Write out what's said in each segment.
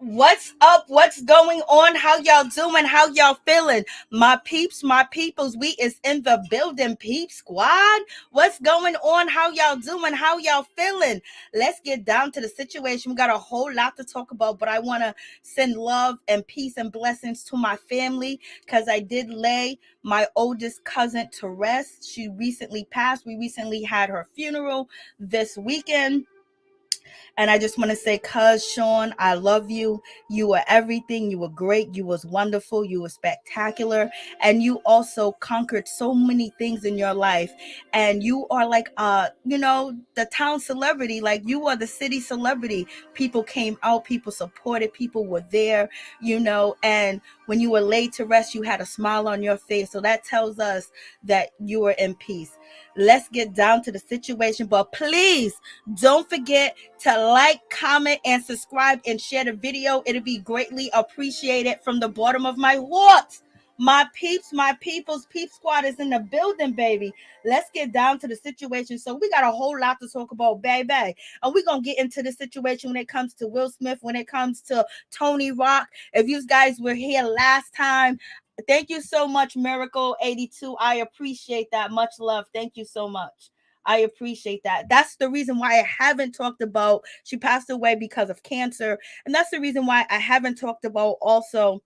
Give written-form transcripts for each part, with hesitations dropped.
What's up? What's going on? How y'all doing? How y'all feeling? My peeps, my peoples, we is in the building, peep squad. What's going on? How y'all doing? How y'all feeling? Let's get down to the situation. We got a whole lot to talk about, but I want to send love and peace and blessings to my family because I did lay my oldest cousin to rest. She recently passed. We recently had her funeral this weekend. And I just want to say, cuz Sean, I love you. You were everything. You were great. You was wonderful. You were spectacular. And you also conquered so many things in your life. And you are like, the town celebrity. Like you are the city celebrity. People came out. People supported. People were there, and when you were laid to rest, you had a smile on your face. So that tells us that you were in peace. Let's get down to the situation. But please don't forget to like, comment, and subscribe and share the video. It'll be greatly appreciated from the bottom of my heart. My peeps, my peoples, peep squad is in the building, baby. Let's get down to the situation. So we got a whole lot to talk about, baby. And we're going to get into the situation when it comes to Will Smith, when it comes to Tony Rock. If you guys were here last time, thank you so much, Miracle 82. I appreciate that. Much love. Thank you so much. I appreciate that. That's the reason why I haven't talked about, she passed away because of cancer. And that's the reason why I haven't talked about also,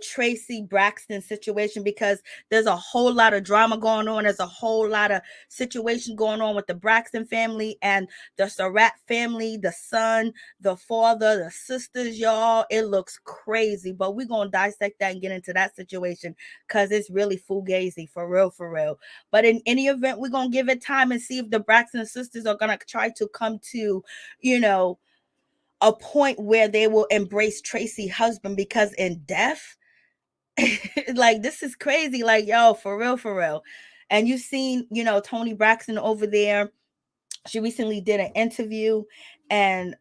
Tracy Braxton situation, because there's a whole lot of drama going on. There's a whole lot of situation going on with the Braxton family and the Surratt family, the son, the father, the sisters, y'all. It looks crazy, but we're going to dissect that and get into that situation because it's really fugazi, for real, for real. But in any event, we're going to give it time and see if the Braxton sisters are going to try to come to, a point where they will embrace Tracy's husband, because in death, like this is crazy. Like, yo, for real, for real. And you've seen, Tony Braxton over there. She recently did an interview and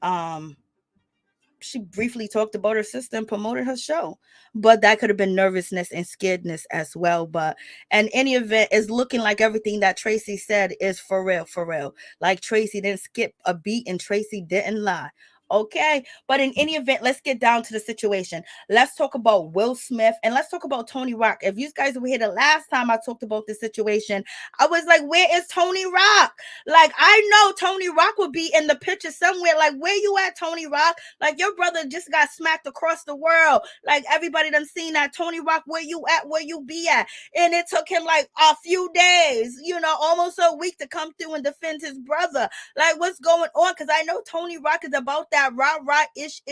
she briefly talked about her sister and promoted her show. But that could have been nervousness and scaredness as well. But in any event, it's looking like everything that Tracy said is for real, for real. Like Tracy didn't skip a beat and Tracy didn't lie. Okay, but in any event, let's get down to the situation. Let's talk about Will Smith and let's talk about Tony Rock. If you guys were here the last time I talked about this situation, I was like, where is Tony Rock? Like, I know Tony Rock would be in the picture somewhere. Like, where you at, Tony Rock? Like, your brother just got smacked across the world. Like, everybody done seen that. Tony Rock, where you at? Where you be at? And it took him like a few days, almost a week to come through and defend his brother. Like, what's going on? Because I know Tony Rock is about that rah ish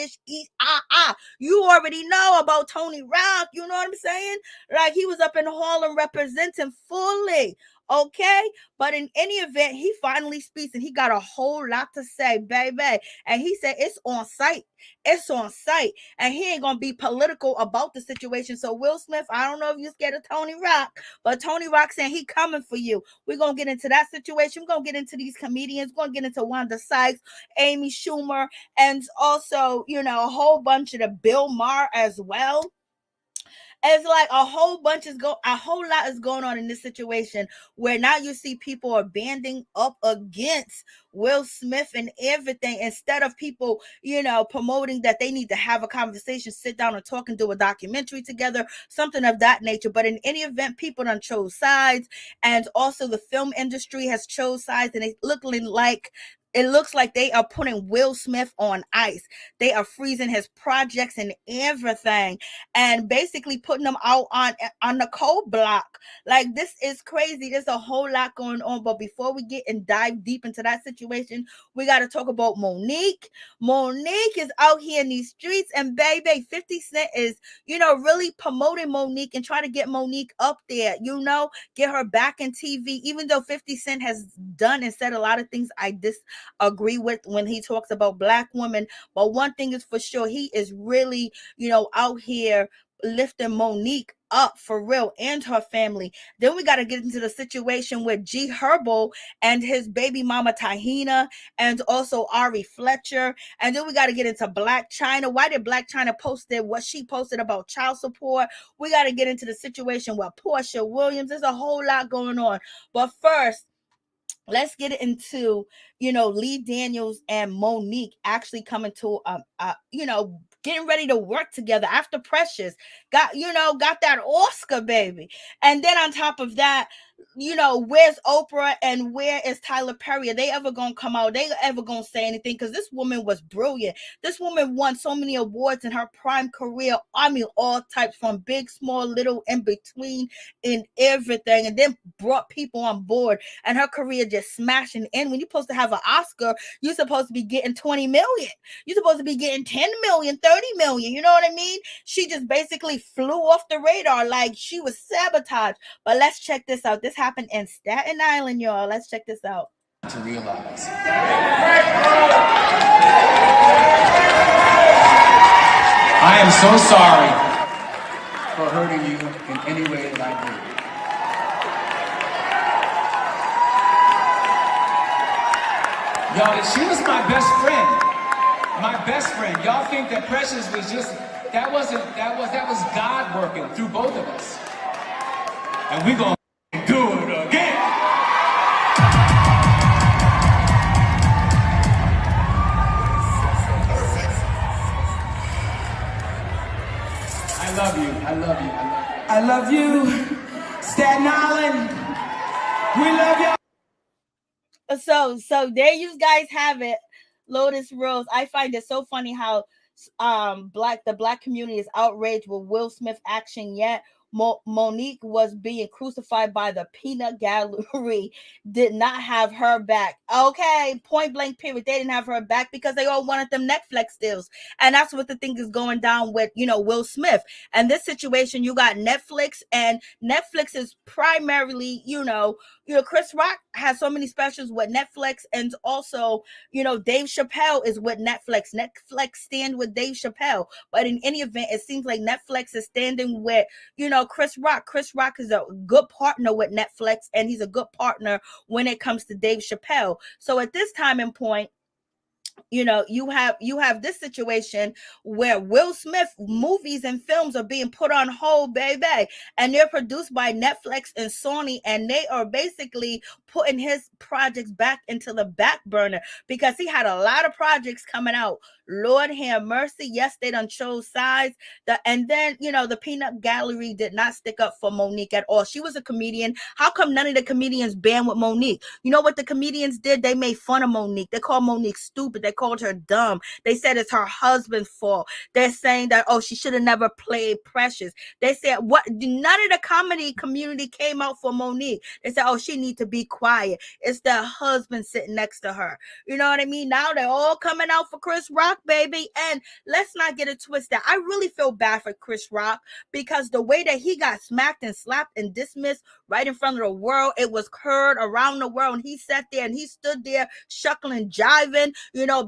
you already know about Tony Rock, you know what I'm saying? Like, he was up in Harlem representing fully. Okay, but in any event, he finally speaks and he got a whole lot to say, baby. And he said it's on site. It's on site. And he ain't gonna be political about the situation. So Will Smith, I don't know if you're scared of Tony Rock, but Tony Rock saying he coming for you. We're gonna get into that situation. We're gonna get into these comedians. We're gonna get into Wanda Sykes, Amy Schumer, and also, a whole bunch of the Bill Maher as well. It's like a whole lot is going on in this situation where now you see people are banding up against Will Smith and everything, instead of people, promoting that they need to have a conversation, sit down and talk and do a documentary together, something of that nature. But in any event, people done chose sides, and also the film industry has chose sides, and it's looking like it looks like they are putting Will Smith on ice. They are freezing his projects and everything, and basically putting them out on the cold block. Like, this is crazy. There's a whole lot going on. But before we get and dive deep into that situation, we got to talk about Monique. Monique is out here in these streets, and baby, 50 Cent is, really promoting Monique and trying to get Monique up there, get her back in TV, even though 50 Cent has done and said a lot of things I disagree with when he talks about Black women. But one thing is for sure, he is really, out here lifting Monique up for real, and her family. Then we got to get into the situation with Herbo and his baby mama Tahina, and also Ari Fletcher. And then we got to get into Blac Chyna. Why did Blac Chyna posted what she posted about child support? We got to get into the situation with Portia Williams. There's a whole lot going on. But first, let's get into, Lee Daniels and Monique actually coming to, getting ready to work together after Precious got that Oscar, baby. And then on top of that, where's Oprah and where is Tyler Perry? Are they ever gonna come out? Are they ever gonna say anything? Because this woman was brilliant. This woman won so many awards in her prime career. I mean, all types, from big, small, little, in between, in everything, and then brought people on board. And her career just smashing. And when you're supposed to have an Oscar, you're supposed to be getting 20 million. You're supposed to be getting 10 million, 30 million. You know what I mean? She just basically flew off the radar like she was sabotaged. But let's check this out. This happened in Staten Island, y'all. Let's check this out. To realize. I am so sorry for hurting you in any way that I did. Y'all, she was my best friend. My best friend. Y'all think that Precious was just, that was God working through both of us. And we gonna do it again. I love you. I love you. I love you. Staten Island. We love y'all. So there you guys have it, Lotus Rose. I find it so funny how the Black community is outraged with Will Smith action, yet Monique was being crucified by the peanut gallery, did not have her back. Okay, point blank period. They didn't have her back because they all wanted them Netflix deals. And that's what the thing is going down with, Will Smith. And this situation, you got Netflix, and Netflix is primarily, Chris Rock has so many specials with Netflix, and also, Dave Chappelle is with Netflix. Netflix stand with Dave Chappelle. But in any event, it seems like Netflix is standing with, Chris Rock. Chris Rock is a good partner with Netflix, and he's a good partner when it comes to Dave Chappelle. So at this time and point, you have this situation where Will Smith movies and films are being put on hold, baby, and they're produced by Netflix and Sony, and they are basically putting his projects back into the back burner because he had a lot of projects coming out. Lord have mercy. Yes, they done chose sides. And then, the peanut gallery did not stick up for Monique at all. She was a comedian. How come none of the comedians band with Monique? You know what the comedians did? They made fun of Monique. They called Monique stupid. They called her dumb. They said it's her husband's fault. They're saying that, she should have never played Precious. They said, what? None of the comedy community came out for Monique. They said, she need to be quiet. It's the husband sitting next to her. You know what I mean? Now they're all coming out for Chris Rock, baby. And let's not get it twisted. I really feel bad for Chris Rock because the way that he got smacked and slapped and dismissed right in front of the world, it was heard around the world. And he sat there and he stood there shuckling, jiving,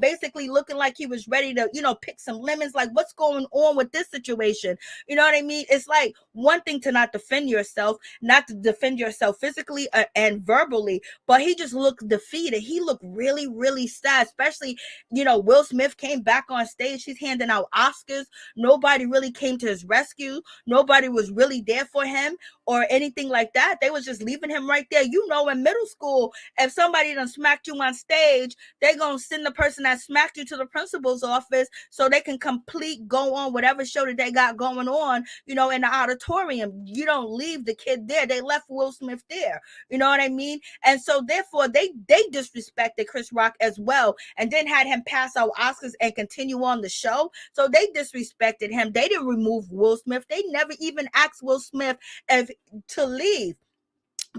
basically looking like he was ready to, pick some lemons. Like, what's going on with this situation? You know what I mean? It's like one thing to not defend yourself physically and verbally, but he just looked defeated. He looked really, really sad, especially, Will Smith came back on stage. He's handing out Oscars. Nobody really came to his rescue. Nobody was really there for him. or anything like that. They was just leaving him right there. You know, in middle school, if somebody done smacked you on stage, they gonna send the person that smacked you to the principal's office so they can go on whatever show that they got going on, you know, in the auditorium. You don't leave the kid there. They left Will Smith there. You know what I mean? And so therefore they disrespected Chris Rock as well, and then had him pass out Oscars and continue on the show. So they disrespected him. They didn't remove Will Smith. They never even asked Will Smith if to leave.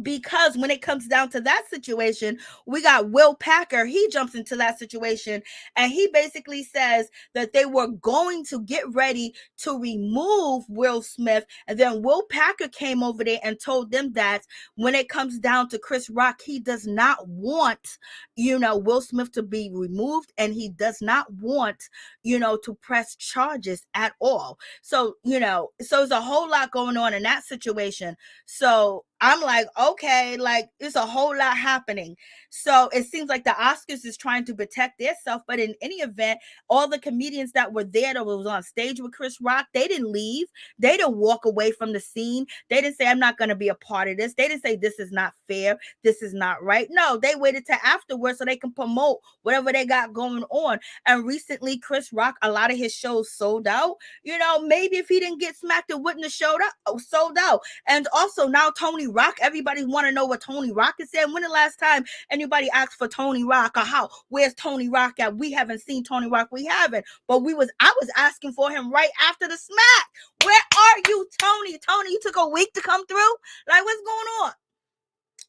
Because when it comes down to that situation, we got Will Packer. He jumps into that situation and he basically says that they were going to get ready to remove Will Smith. And then Will Packer came over there and told them that when it comes down to Chris Rock, he does not want, you know, Will Smith to be removed, and he does not want, you know, to press charges at all. So, you know, so there's a whole lot going on in that situation. So I'm like, okay, like it's a whole lot happening. So it seems like the Oscars is trying to protect themselves. But in any event, all the comedians that were there that was on stage with Chris Rock, they didn't leave. They didn't walk away from the scene. They didn't say, I'm not going to be a part of this. They didn't say, this is not fair. This is not right. No, they waited till afterwards so they can promote whatever they got going on. And recently, Chris Rock, a lot of his shows sold out. You know, maybe if he didn't get smacked, it wouldn't have sold out. And also now Tony Rock, everybody want to know what Tony Rock is saying. When the last time anybody asked for Tony Rock, or where's Tony Rock at? We haven't seen Tony Rock. We haven't. But I was asking for him right after the smack. Where are you, Tony? Tony, you took a week to come through? Like, what's going on?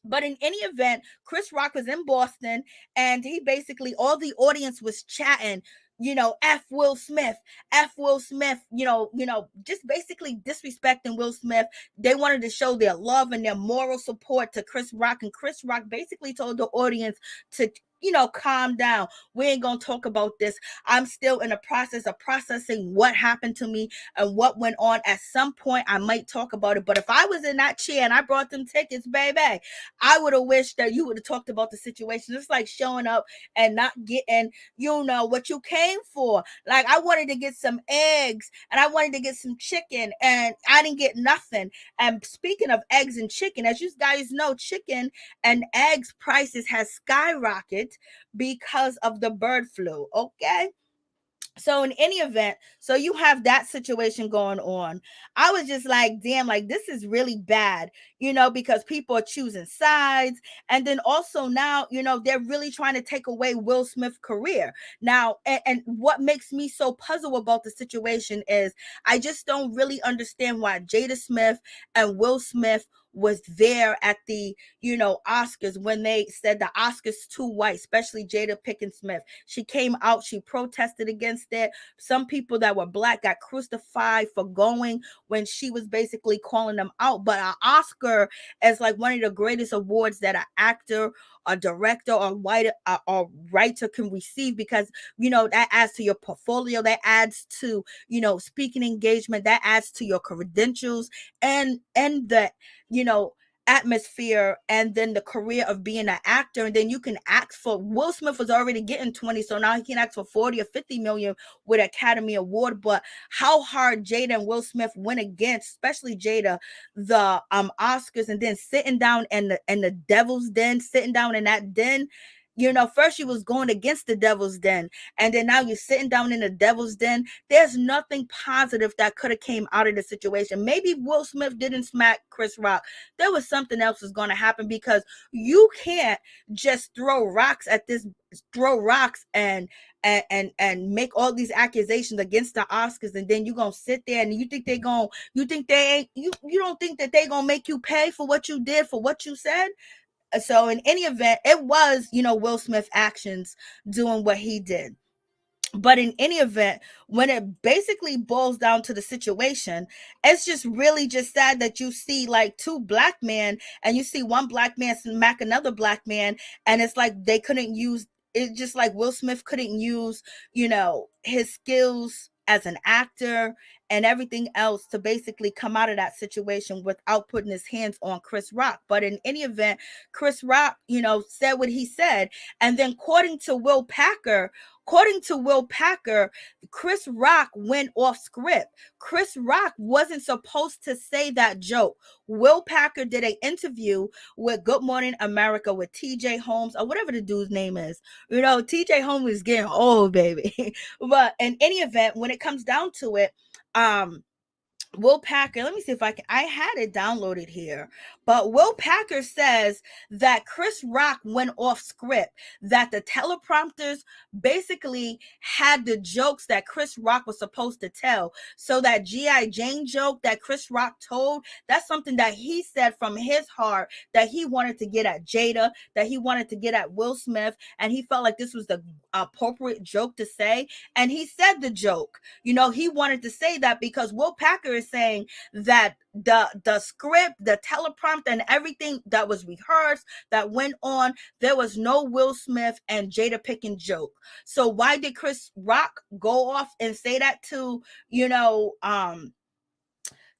But in any event, Chris Rock was in Boston, and he basically, all the audience was chatting, you know, F Will Smith, you know, just basically disrespecting Will Smith. They wanted to show their love and their moral support to Chris Rock. And Chris Rock basically told the audience to, you know, calm down. We ain't gonna talk about this. I'm still in the process of processing what happened to me and what went on. At some point, I might talk about it. But if I was in that chair and I brought them tickets, baby, I would have wished that you would have talked about the situation. It's like showing up and not getting, you know, what you came for. Like, I wanted to get some eggs and I wanted to get some chicken, and I didn't get nothing. And speaking of eggs and chicken, as you guys know, chicken and eggs prices has skyrocketed because of the bird flu. Okay. So in any event, so you have that situation going on. I was just like, damn, like this is really bad, you know, because people are choosing sides. And then also now, you know, they're really trying to take away Will Smith's career. Now, and what makes me so puzzled about the situation is I just don't really understand why Jada Smith and Will Smith was there at the, you know, Oscars when they said the Oscars too white, especially Jada Pinkett Smith. She came out, she protested against it. Some people that were black got crucified for going when she was basically calling them out. But an Oscar is like one of the greatest awards that an actor, a director, or writer can receive, because, you know, that adds to your portfolio, that adds to, you know, speaking engagement, that adds to your credentials and the, you know, atmosphere, and then the career of being an actor. And then you can ask for, Will Smith was already getting 20, so now he can ask for 40 or 50 million with Academy Award. But how hard Jada and Will Smith went against, especially Jada, the Oscars, and then sitting down in the devil's den, sitting down in that den. You know, first you was going against the devil's den, and then now you're sitting down in the devil's den. There's nothing positive that could have came out of the situation. Maybe Will Smith didn't smack Chris Rock. There was something else was going to happen, because you can't just throw rocks and make all these accusations against the Oscars, and then you're gonna sit there and you don't think that they gonna make you pay for what you did, for what you said. So in any event, it was, you know, Will Smith actions doing what he did. But in any event, when it basically boils down to the situation, it's just really just sad that you see like two black men, and you see one black man smack another black man, and it's like they couldn't use it, just like Will Smith couldn't use, you know, his skills as an actor and everything else to basically come out of that situation without putting his hands on Chris Rock. But in any event, Chris Rock, you know, said what he said. And then according to Will Packer, according to Will Packer, Chris Rock went off script. Chris Rock wasn't supposed to say that joke. Will Packer did an interview with Good Morning America with TJ Holmes, or whatever the dude's name is. TJ Holmes is getting old, baby. But in any event, when it comes down to it, Will Packer, let me see if I had it downloaded here, but Will Packer says that Chris Rock went off script, that the teleprompters basically had the jokes that Chris Rock was supposed to tell. So that G.I. Jane joke that Chris Rock told, that's something that he said from his heart, that he wanted to get at Jada, that he wanted to get at Will Smith, and he felt like this was the appropriate joke to say, and he said the joke. He wanted to say that because Will Packer is saying that the script, the teleprompter, and everything that was rehearsed, that went on, there was no Will Smith and Jada Pinkett joke. So why did Chris Rock go off and say that to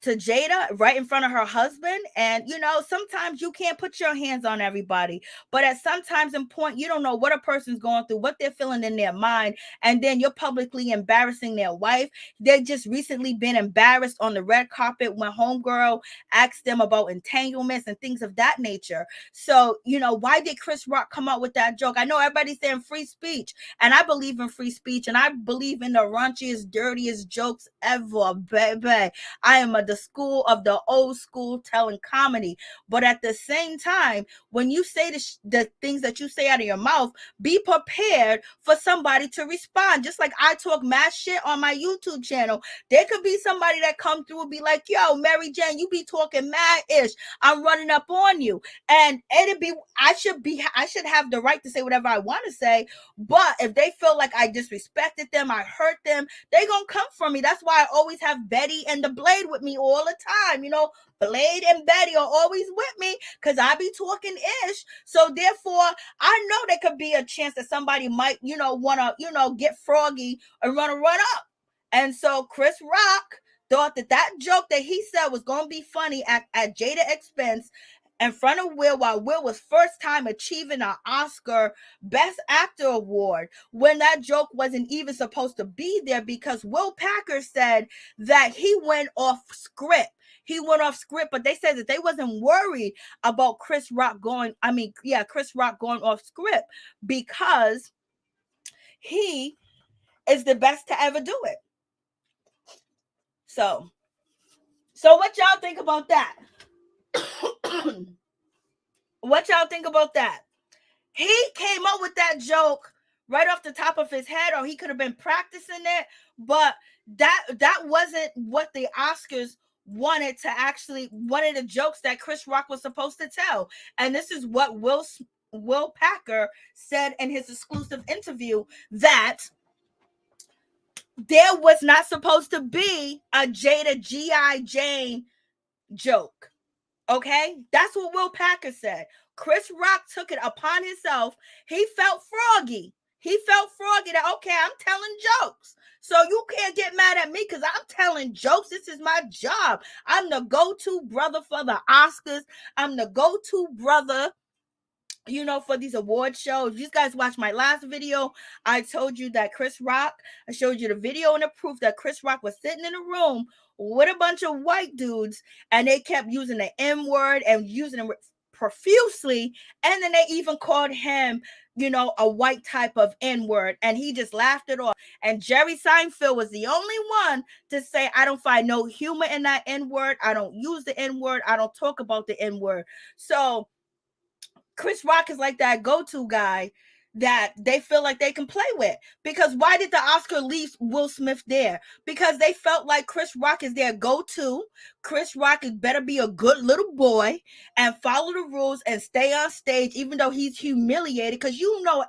Jada right in front of her husband? And sometimes you can't put your hands on everybody, but at sometimes in point, you don't know what a person's going through, what they're feeling in their mind, and then you're publicly embarrassing their wife. They just recently been embarrassed on the red carpet when homegirl asked them about entanglements and things of that nature. So why did Chris Rock come up with that joke? I know everybody's saying free speech, and I believe in free speech, and I believe in the raunchiest, dirtiest jokes ever, baby. I am the school of the old school telling comedy. But at the same time, when you say the things that you say out of your mouth, be prepared for somebody to respond. Just like I talk mad shit on my YouTube channel, there could be somebody that come through and be like, yo, Mary Jane, you be talking mad-ish. I'm running up on you. And I should have the right to say whatever I want to say. But if they feel like I disrespected them, I hurt them, they gonna come for me. That's why I always have Betty and the Blade with me all the time. Blade and Betty are always with me because I be talking ish. So therefore, I know there could be a chance that somebody might, want to, get froggy and run up. And so Chris Rock thought that joke that he said was going to be funny at Jada expense in front of Will, while Will was first time achieving an Oscar Best Actor award, when that joke wasn't even supposed to be there, because Will Packer said that he went off script. But they said that they wasn't worried about Chris Rock going off script because he is the best to ever do it. So what y'all think about that? What y'all think about that? He came up with that joke right off the top of his head, or he could have been practicing it, but that wasn't what the Oscars wanted the jokes that Chris Rock was supposed to tell. And this is what Will Packer said in his exclusive interview, that there was not supposed to be a Jada G.I. Jane joke. Okay? That's what Will Packer said. Chris Rock took it upon himself. He felt froggy that, okay, I'm telling jokes. So you can't get mad at me because I'm telling jokes. This is my job. I'm the go-to brother for the Oscars. I'm the go-to brother, for these award shows. You guys watched my last video. I told you that I showed you the video and the proof that Chris Rock was sitting in a room with a bunch of white dudes, and they kept using the M word and using it profusely. And then they even called him, a white type of N word, and he just laughed it off. And Jerry Seinfeld was the only one to say, I don't find no humor in that N word. I don't use the N word. I don't talk about the N word. So Chris Rock is like that go-to guy that they feel like they can play with. Because why did the Oscar leave Will Smith there? Because they felt like Chris Rock is their go-to. Chris Rock is better be a good little boy and follow the rules and stay on stage, even though he's humiliated, because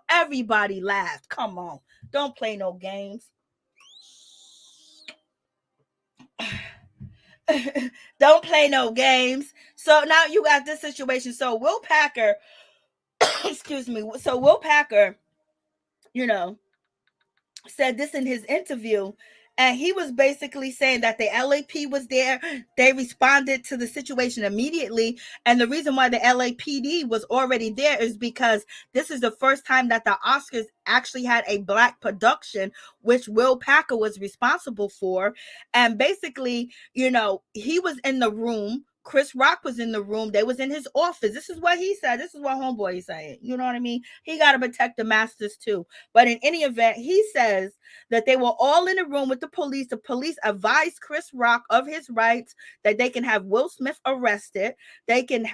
everybody laughed. Come on. Don't play no games. Don't play no games. So now you got this situation. So Will Packer excuse me. So Will Packer, said this in his interview, And he was basically saying that the LAP was there. They responded to the situation immediately. And the reason why the LAPD was already there is because this is the first time that the Oscars actually had a Black production, which Will Packer was responsible for. And basically, he was in the room. Chris Rock was in the room. They was in his office. This is what he said. This is what homeboy is saying. You know what I mean? He got to protect the masters too. But in any event, he says that they were all in the room with the police. The police advised Chris Rock of his rights, that they can have Will Smith arrested. They can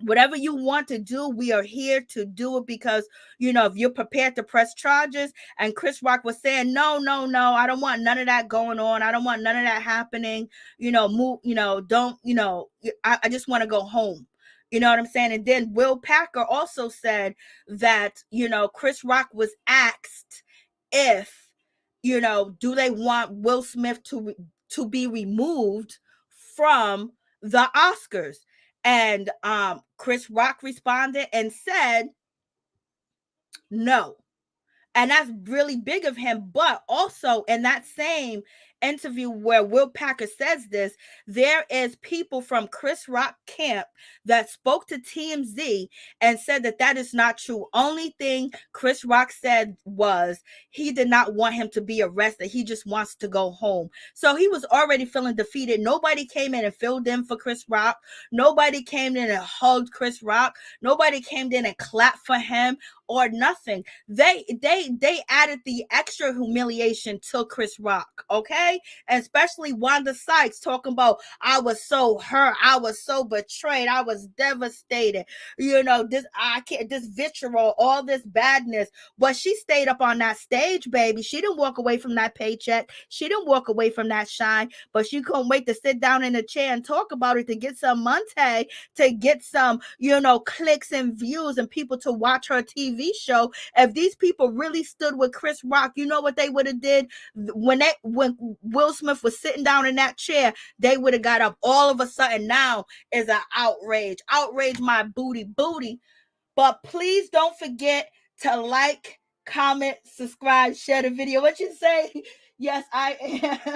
whatever you want to do, we are here to do it, because if you're prepared to press charges. And Chris Rock was saying, no, I don't want none of that going on. I don't want none of that happening. Move, don't, I just want to go home. You know what I'm saying? And then Will Packer also said that, Chris Rock was asked if, do they want Will Smith to be removed from the Oscars? And Chris Rock responded and said no. And that's really big of him. But also in that same interview where Will Packer says this, there is people from Chris Rock camp that spoke to TMZ and said that that is not true. Only thing Chris Rock said was he did not want him to be arrested. He just wants to go home. So he was already feeling defeated. Nobody came in and filled in for Chris Rock. Nobody came in and hugged Chris Rock. Nobody came in and clapped for him or nothing. They added the extra humiliation to Chris Rock, okay? And especially Wanda Sykes talking about, I was so hurt, I was so betrayed, I was devastated. This vitriol, all this badness. But she stayed up on that stage, baby. She didn't walk away from that paycheck. She didn't walk away from that shine. But she couldn't wait to sit down in a chair and talk about it, to get some money, to get some, clicks and views and people to watch her TV show. If these people really stood with Chris Rock, you know what they would have did? When Will Smith was sitting down in that chair, they would have got up. All of a sudden now is an outrage. Outrage my booty. But please don't forget to like, comment, subscribe, share the video. What you say? Yes, I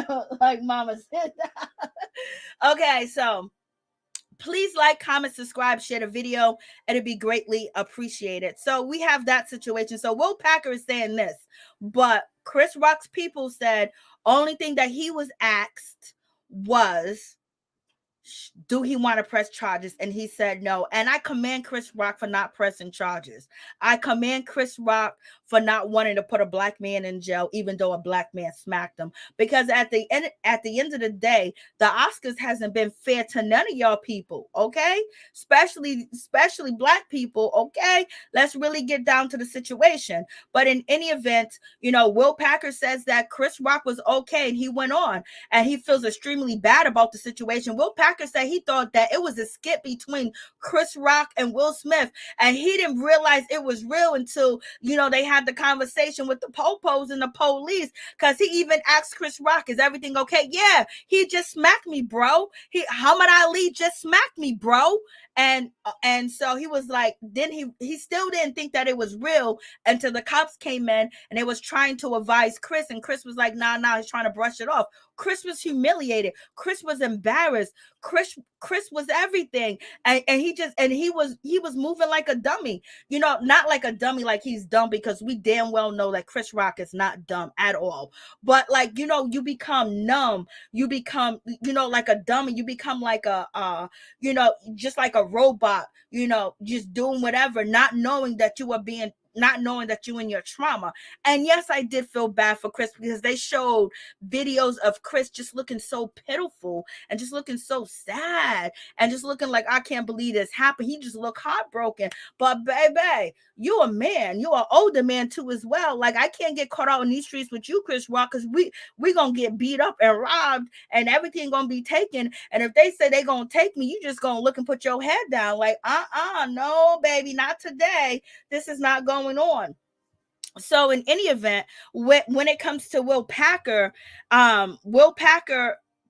am. Like Mama said. Okay, so please like, comment, subscribe, share the video. It'd be greatly appreciated. So we have that situation. So Will Packer is saying this, but Chris Rock's people said only thing that he was asked was, do he want to press charges? And he said no. And I commend Chris Rock for not pressing charges. I commend Chris Rock for not wanting to put a Black man in jail, even though a Black man smacked him. Because at the end of the day, the Oscars hasn't been fair to none of y'all people, okay? Especially Black people, okay? Let's really get down to the situation. But in any event, Will Packer says that Chris Rock was okay, and he went on, and he feels extremely bad about the situation. Will Packer said he thought that it was a skit between Chris Rock and Will Smith, and he didn't realize it was real until, they had the conversation with the popos and the police, because he even asked Chris Rock, is everything okay? Yeah, he just smacked me, bro. Muhammad Ali just smacked me, bro. And so he was like, then he still didn't think that it was real until the cops came in and they was trying to advise Chris, and Chris was like, nah, he's trying to brush it off. Chris was humiliated. Chris was embarrassed. Chris was everything. And he was moving like a dummy. Not like a dummy like he's dumb, because we damn well know that Chris Rock is not dumb at all. But like, you become numb. You become, like a dummy. You become like just like a robot, just doing whatever, not knowing that you in your trauma. And yes, I did feel bad for Chris, because they showed videos of Chris just looking so pitiful and just looking so sad and just looking like, I can't believe this happened. He just looked heartbroken. But baby, you a man, you an older man too as well. Like, I can't get caught out in these streets with you, Chris Rock, because we gonna get beat up and robbed and everything gonna be taken. And if they say they gonna take me, you just gonna look and put your head down like, no, baby, not today. This is not going on. So in any event, when it comes to Will Packer,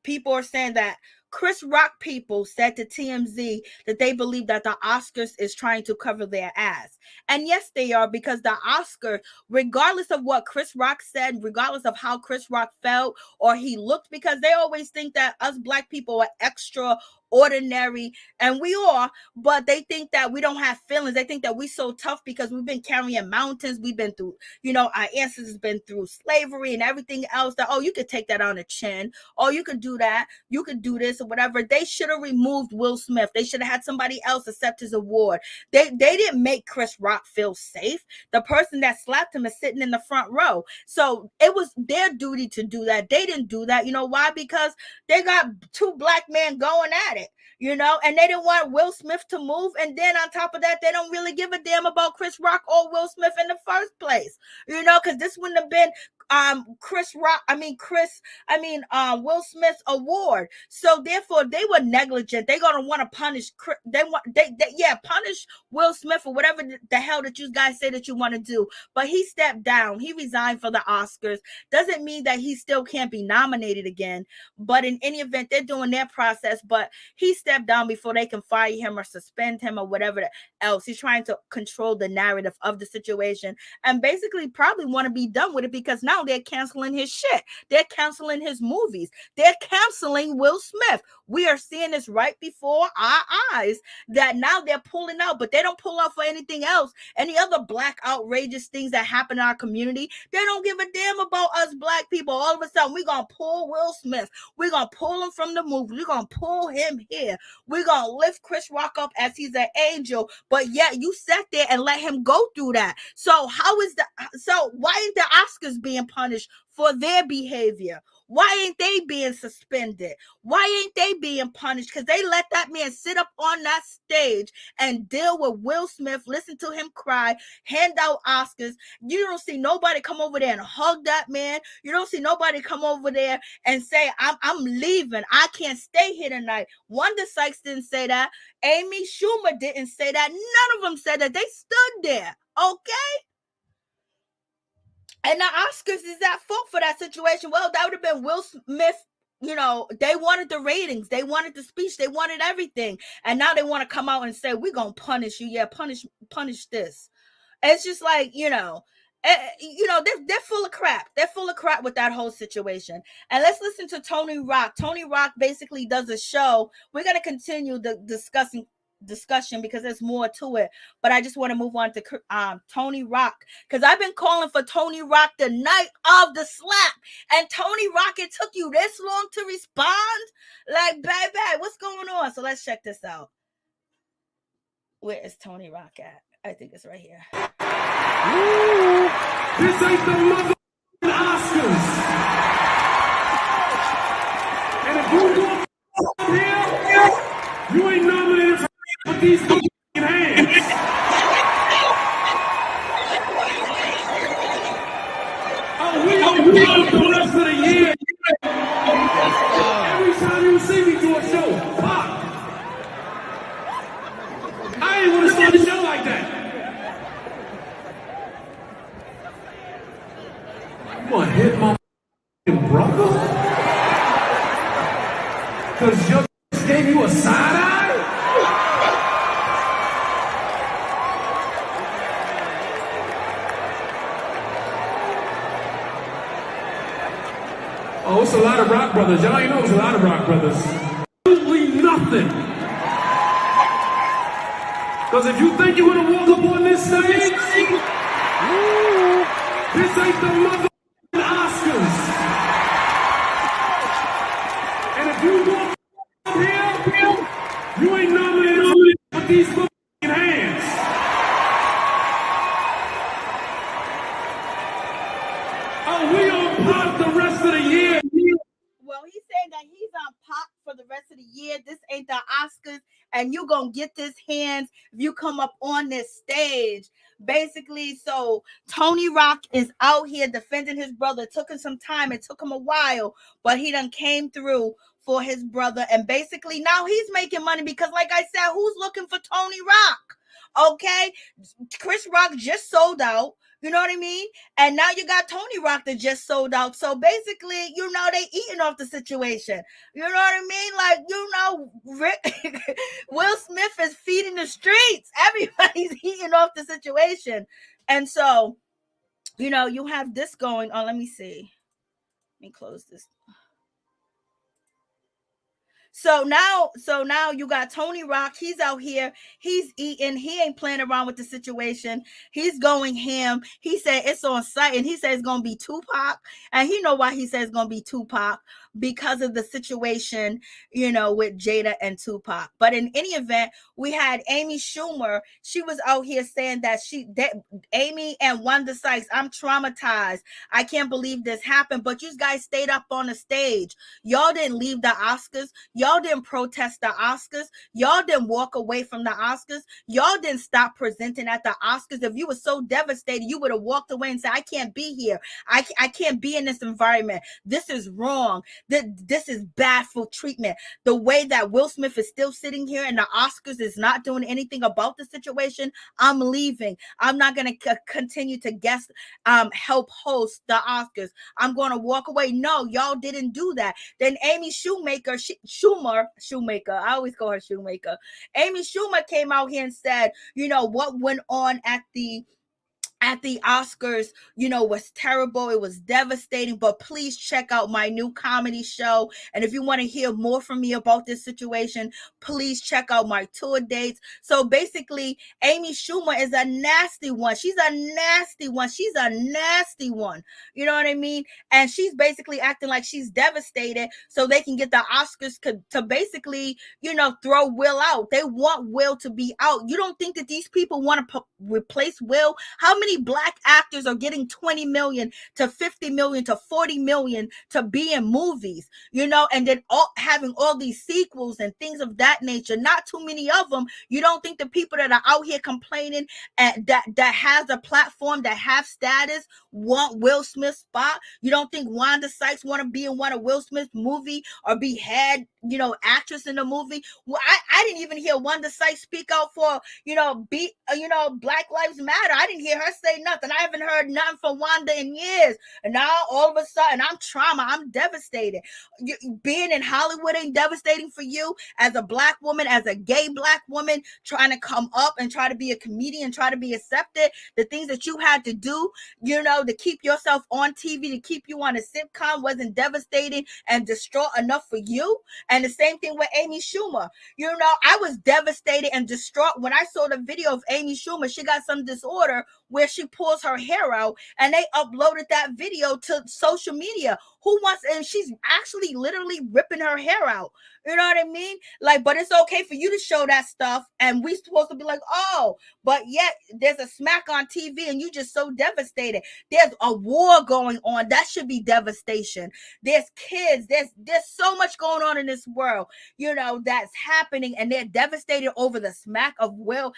people are saying that Chris Rock people said to TMZ that they believe that the Oscars is trying to cover their ass. And yes, they are, because the Oscar, regardless of what Chris Rock said, regardless of how Chris Rock felt or he looked, because they always think that us black people are extraordinary, and we are, but they think that we don't have feelings. They think that we so tough because we've been carrying mountains. We've been through, our ancestors been through slavery and everything else, that, oh, you could take that on the chin. Oh, you could do that. You could do this or whatever. They should have removed Will Smith. They should have had somebody else accept his award. They didn't make Chris Rock feel safe. The person that slapped him is sitting in the front row. So it was their duty to do that. They didn't do that. You know why? Because they got two black men going at it, and they didn't want Will Smith to move. And then on top of that, they don't really give a damn about Chris Rock or Will Smith in the first place, because this wouldn't have been Will Smith's award. So therefore they were negligent. They're gonna want to punish punish Will Smith or whatever the hell that you guys say that you want to do. But he stepped down. He resigned for the Oscars. Doesn't mean that he still can't be nominated again. But in any event, they're doing their process. But he stepped down before they can fire him or suspend him or whatever else. He's trying to control the narrative of the situation and basically probably want to be done with it, because now they're canceling his shit. They're canceling his movies. They're canceling Will Smith. We are seeing this right before our eyes, that now they're pulling out, but they don't pull out for anything else. Any other black outrageous things that happen in our community, they don't give a damn about us black people. All of a sudden, we're going to pull Will Smith. We're going to pull him from the movie. We're going to pull him here. We're going to lift Chris Rock up as he's an angel, but yet you sat there and let him go through that. So why ain't the Oscars being punished for their behavior? Why ain't they being suspended? Why ain't they being punished? Because they let that man sit up on that stage and deal with Will Smith, listen to him cry, hand out Oscars. You don't see nobody come over there and hug that man. You don't see nobody come over there and say, I'm leaving. I can't stay here tonight. Wanda Sykes didn't say that. Amy Schumer didn't say that. None of them said that. They stood there. Okay? And the Oscars is at fault for that situation. Well, that would have been Will Smith. They wanted the ratings. They wanted the speech. They wanted everything. And now they want to come out and say, we're going to punish you. Yeah, punish this. It's just like, they're full of crap. They're full of crap with that whole situation. And let's listen to Tony Rock. Tony Rock basically does a show. We're going to continue the discussion because there's more to it, but I just want to move on to Tony Rock, because I've been calling for Tony Rock the night of the slap, and Tony Rock, it took you this long to respond? Like, baby, what's going on? So let's check this out. Where is Tony Rock at? I think it's right here. Ooh, this ain't the mother Oscars, and if you go here, you ain't nominated for these hands. Oh, we don't love the rest of the year. Every time you see me do a show, pop. I ain't want to start a show like that. You want to hit my brother? Because your gave you a side eye? Oh, it's a lot of rock brothers. Y'all ain't know it's a lot of rock brothers. Absolutely nothing. Because if you think you're going to walk up on this stage, this ain't the mother Oscars. And if you walk up here, you ain't nominated for these hands. Oh, we on pop the rest of the year. Well, he's saying that he's on pop for the rest of the year. This ain't the Oscars, and you gonna get this hands if you come up on this stage. Basically, so Tony Rock is out here defending his brother. It took him some time. It took him a while, but he done came through for his brother. And basically now he's making money because, like I said, who's looking for Tony Rock? Okay, Chris Rock just sold out. You know what I mean? And now you got Tony Rock that just sold out. So basically, they eating off the situation. You know what I mean? Like, Will Smith is feeding the streets. Everybody's eating off the situation. And so, you have this going on. Let me see. Let me close this. So now you got Tony Rock. He's out here. He's eating. He ain't playing around with the situation. He's going ham. He said it's on site, and he said it's gonna be Tupac. And he know why he says it's gonna be Tupac, because of the situation, with Jada and Tupac. But in any event, we had Amy Schumer. She was out here saying that Amy and Wanda Sykes, I'm traumatized. I can't believe this happened. But you guys stayed up on the stage. Y'all didn't leave the Oscars. Y'all didn't protest the Oscars. Y'all didn't walk away from the Oscars. Y'all didn't stop presenting at the Oscars. If you were so devastated, you would have walked away and said, I can't be here. I can't be in this environment. This is wrong. This is bad for treatment. The way that Will Smith is still sitting here and the Oscars is not doing anything about the situation, I'm leaving. I'm not going to continue to help host the Oscars. I'm going to walk away. No, y'all didn't do that. Then Amy Schumer, I always call her Shoemaker. Amy Schumer came out here and said, what went on at the Oscars, was terrible. It was devastating. But please check out my new comedy show. And if you want to hear more from me about this situation, please check out my tour dates. So basically, Amy Schumer is a nasty one. She's a nasty one. She's a nasty one. You know what I mean? And she's basically acting like she's devastated so they can get the Oscars to basically, throw Will out. They want Will to be out. You don't think that these people want to replace Will? How many Black actors are getting 20 million to 50 million to 40 million to be in movies, and then having all these sequels and things of that nature? Not too many of them. You don't think the people that are out here complaining that has a platform, that have status, want Will Smith's spot? You don't think Wanda Sykes want to be in one of Will Smith's movie or be head, actress in the movie? Well, I didn't even hear Wanda Sykes speak out for, Black Lives Matter. I didn't hear her say nothing. I haven't heard nothing from Wanda in years. And now all of a sudden I'm devastated. Being in Hollywood ain't devastating for you as a Black woman, as a gay Black woman, trying to come up and try to be a comedian, try to be accepted. The things that you had to do, to keep yourself on TV, to keep you on a sitcom, wasn't devastating and distraught enough for you. And the same thing with Amy Schumer. I was devastated and distraught when I saw the video of Amy Schumer. She got some disorder where she pulls her hair out, and they uploaded that video to social media. And she's actually literally ripping her hair out. You know what I mean? Like, but it's okay for you to show that stuff, and we supposed to be like, oh, but yet there's a smack on TV and you just so devastated. There's a war going on. That should be devastation. There's kids. There's so much going on in this world, that's happening, and they're devastated over the smack of Will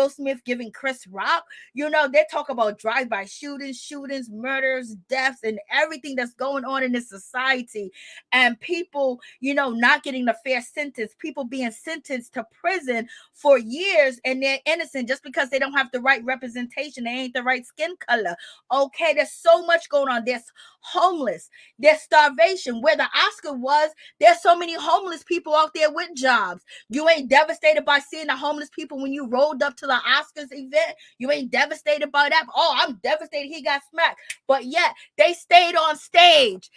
Smith giving Chris Rock. They talk about drive-by shootings, murders, deaths, and everything that's going on in this society, and people, not getting a fair sentence, people being sentenced to prison for years, and they're innocent just because they don't have the right representation. They ain't the right skin color. Okay, there's so much going on. There's homeless, there's starvation. Where the Oscar was, there's so many homeless people out there with jobs. You ain't devastated by seeing the homeless people when you rolled up to the Oscars event. You ain't devastated by that. Oh, I'm devastated he got smacked. But yet they stayed on stage.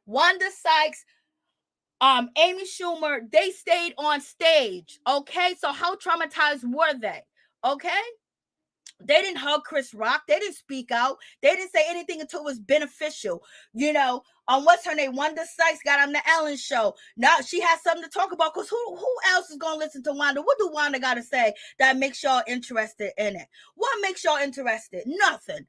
Wanda Sykes, Amy Schumer, they stayed on stage. Okay, so how traumatized were they? Okay, they didn't hug Chris Rock. They didn't speak out. They didn't say anything until it was beneficial. What's her name? Wanda Sykes got on the Ellen show. Now she has something to talk about, because who else is gonna listen to Wanda? What do Wanda got to say that makes y'all interested in it? What makes y'all interested? Nothing.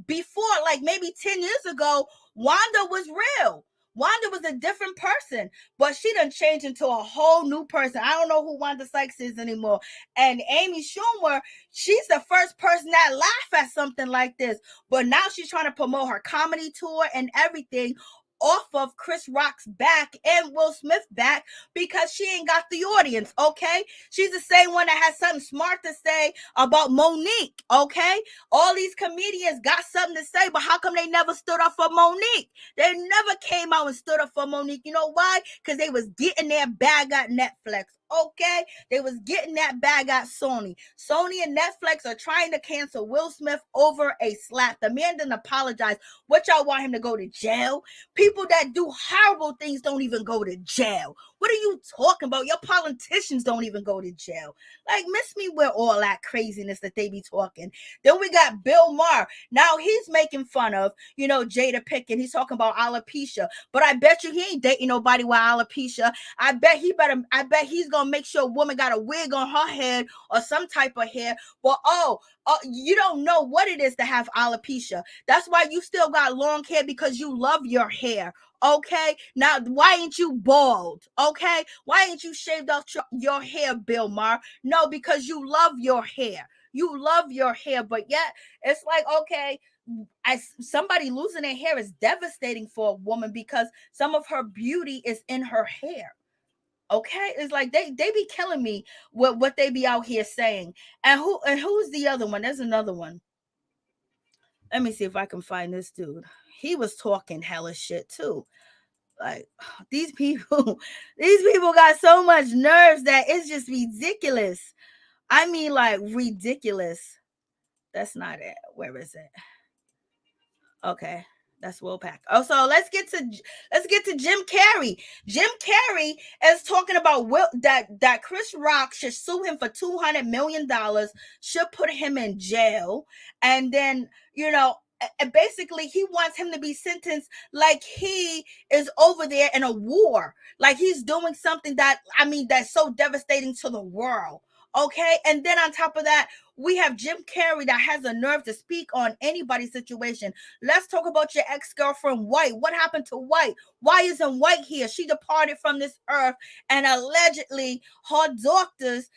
Before, like maybe 10 years ago, Wanda was real. Wanda was a different person, but she done changed into a whole new person. I don't know who Wanda Sykes is anymore. And Amy Schumer, she's the first person that laughed at something like this. But now she's trying to promote her comedy tour and everything off of Chris Rock's back and Will Smith's back because she ain't got the audience, okay? She's the same one that has something smart to say about Monique, okay? All these comedians got something to say, but how come they never stood up for Monique? They never came out and stood up for Monique. You know why? Because they was getting their bag at Netflix. Okay, they was getting that bag at Sony. Sony and Netflix are trying to cancel Will Smith over a slap. The man didn't apologize. What y'all want him to go to jail? People that do horrible things don't even go to jail. What are you talking about? Your politicians don't even go to jail. Like, miss me with all that craziness that they be talking. Then we got Bill Maher. Now he's making fun of, Jada Pinkett. He's talking about alopecia. But I bet you he ain't dating nobody with alopecia. I bet he's gonna make sure a woman got a wig on her head or some type of hair. But you don't know what it is to have alopecia. That's why you still got long hair, because you love your hair. Okay, now why ain't you bald? Okay, why ain't you shaved off your hair, Bill Maher? No, because you love your hair. You love your hair, but yet it's like, okay, somebody losing their hair is devastating for a woman because some of her beauty is in her hair. Okay, it's like they be killing me with what they be out here saying. And who's the other one? There's another one. Let me see if I can find this dude. He was talking hella shit too. Like, these people got so much nerves that it's just ridiculous. I mean, like, ridiculous. That's not it. Where is it? Okay, that's Will Pack. Oh, so let's get to Jim Carrey. Jim Carrey is talking about that Chris Rock should sue him for $200 million, should put him in jail, and then basically he wants him to be sentenced like he is over there in a war, like he's doing something that's so devastating to the world. Okay, and then on top of that, we have Jim Carrey that has the nerve to speak on anybody's situation. Let's talk about your ex-girlfriend, White. What happened to White? Why isn't White here? She departed from this earth, and allegedly her doctors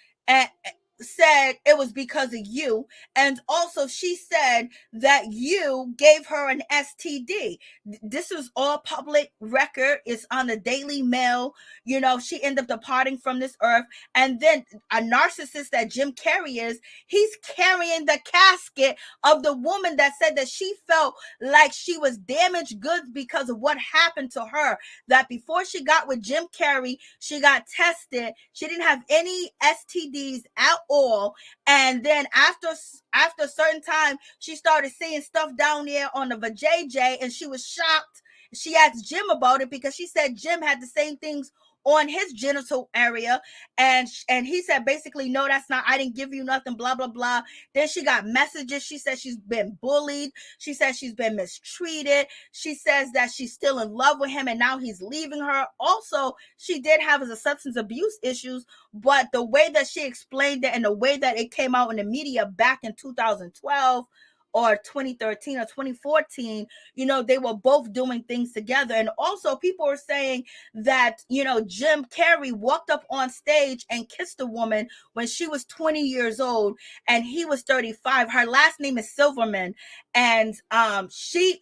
said it was because of you. And also she said that you gave her an STD. This is all public record. It's on the Daily Mail. She ended up departing from this earth. And then a narcissist that Jim Carrey is, he's carrying the casket of the woman that said that she felt like she was damaged goods because of what happened to her. That before she got with Jim Carrey, she got tested. She didn't have any STDs at all. And then after a certain time, she started seeing stuff down there on the vajayjay, and she was shocked. She asked Jim about it because she said Jim had the same things on his genital area, and he said basically, no, that's not, I didn't give you nothing, blah blah blah. Then she got messages. She said she's been bullied. She says she's been mistreated. She says that she's still in love with him and now he's leaving her. Also, she did have a substance abuse issues, but the way that she explained it and the way that it came out in the media back in 2012 or 2013 or 2014, they were both doing things together. And also people are saying that, Jim Carrey walked up on stage and kissed a woman when she was 20 years old and he was 35. Her last name is Silverman. And she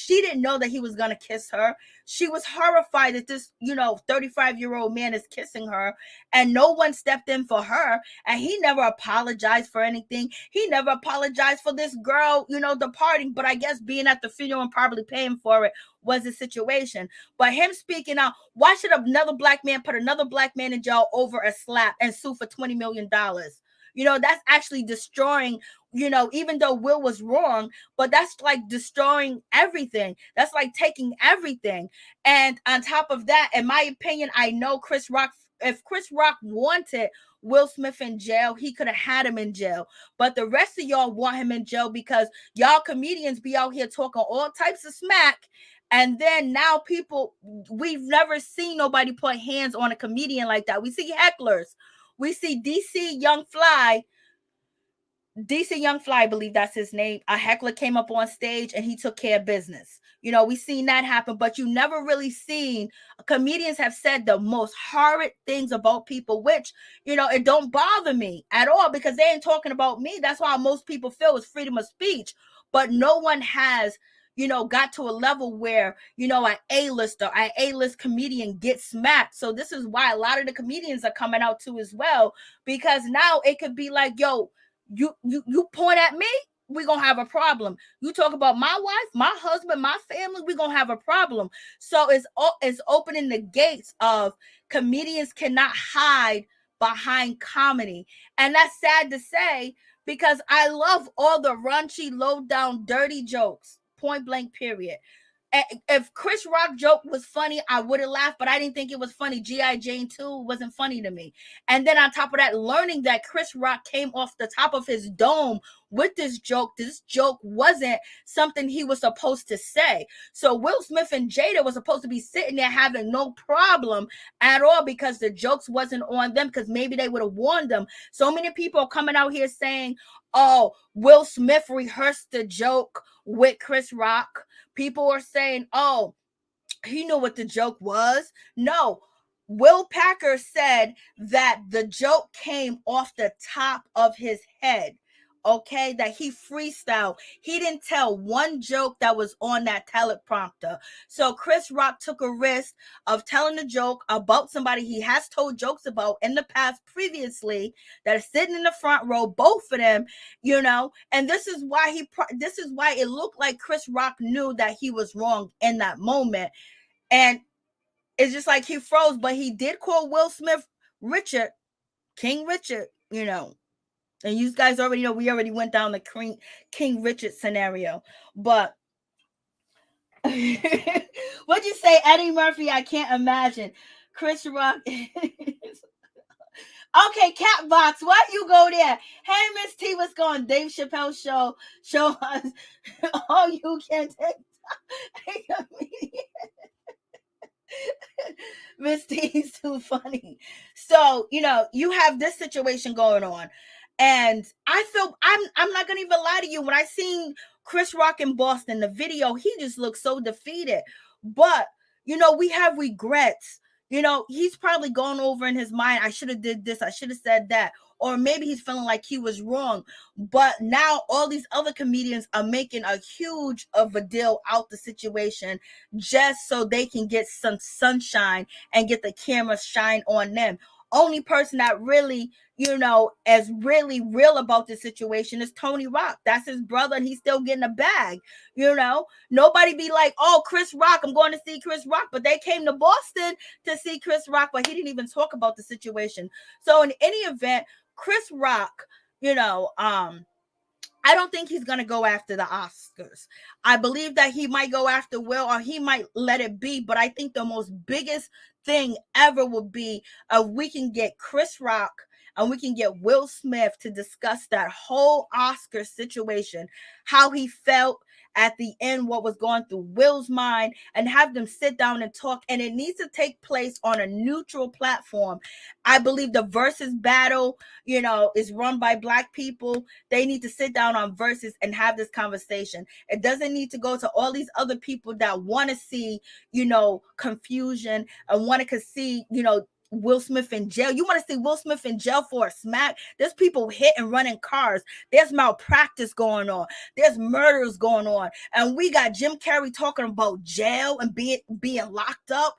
didn't know that he was going to kiss her. She was horrified that this, 35-year-old man is kissing her, and no one stepped in for her. And he never apologized for anything. He never apologized for this girl, departing. But I guess being at the funeral and probably paying for it was the situation. But him speaking out, why should another black man put another black man in jail over a slap and sue for $20 million? That's actually destroying, even though Will was wrong, but that's like destroying everything. That's like taking everything. And on top of that, in my opinion, I know if Chris Rock wanted Will Smith in jail, he could have had him in jail. But the rest of y'all want him in jail because y'all comedians be out here talking all types of smack. And then now we've never seen nobody put hands on a comedian like that. We see hecklers. We see DC Young Fly, I believe that's his name. A heckler came up on stage and he took care of business. We seen that happen, but you never really seen comedians have said the most horrid things about people, which, it don't bother me at all because they ain't talking about me. That's why most people feel it's freedom of speech, but no one has, got to a level where, an A-lister, an A-list comedian gets smacked. So this is why a lot of the comedians are coming out too as well, because now it could be like, yo, you point at me, we're gonna have a problem. You talk about my wife, my husband, my family, we're gonna have a problem. So it's opening the gates of comedians cannot hide behind comedy. And that's sad to say, because I love all the raunchy, low down, dirty jokes, point blank, period. If Chris Rock joke was funny, I would have laughed, but I didn't think it was funny. G.I. Jane 2 wasn't funny to me. And then on top of that, learning that Chris Rock came off the top of his dome with this joke wasn't something he was supposed to say. So Will Smith and Jada was supposed to be sitting there having no problem at all, because the jokes wasn't on them, because maybe they would have warned them. So many people are coming out here saying, oh, Will Smith rehearsed the joke with Chris Rock. People are saying, oh, he knew what the joke was. No, Will Packer said that the joke came off the top of his head. Okay, that he freestyled. He didn't tell one joke that was on that teleprompter. So Chris Rock took a risk of telling a joke about somebody he has told jokes about in the past previously, that is sitting in the front row, both of them, and this is why it looked like Chris Rock knew that he was wrong in that moment. And it's just like he froze, but he did call Will Smith Richard, King Richard, And you guys already know, we already went down the King Richard scenario. But what'd you say, Eddie Murphy? I can't imagine. Chris Rock. Okay, Catbox, why you go there? Hey, Miss T, what's going? Dave Chappelle show us all you can take. Miss T's too funny. So, you have this situation going on. And I feel I'm not gonna even lie to you. When I seen Chris Rock in Boston, the video, he just looked so defeated. But we have regrets. He's probably gone over in his mind, I should have did this, I should have said that. Or maybe he's feeling like he was wrong. But now all these other comedians are making a huge of a deal out the situation, just so they can get some sunshine and get the camera shine on them. Only person that really, is really real about this situation is Tony Rock. That's his brother, and he's still getting a bag. Nobody be like, oh, Chris Rock, I'm going to see Chris Rock. But they came to Boston to see Chris Rock, but he didn't even talk about the situation. So in any event, Chris Rock, I don't think he's going to go after the Oscars. I believe that he might go after Will, or he might let it be. But I think the most biggest thing ever would be if we can get Chris Rock and we can get Will Smith to discuss that whole Oscar situation, how he felt at the end, what was going through Will's mind, and have them sit down and talk. And it needs to take place on a neutral platform. I believe the Versus battle, is run by Black people. They need to sit down on Versus and have this conversation. It doesn't need to go to all these other people that want to see, confusion, and want to see, Will Smith in jail. You want to see Will Smith in jail for a smack? There's people hit and running cars. There's malpractice going on. There's murders going on. And we got Jim Carrey talking about jail and being locked up.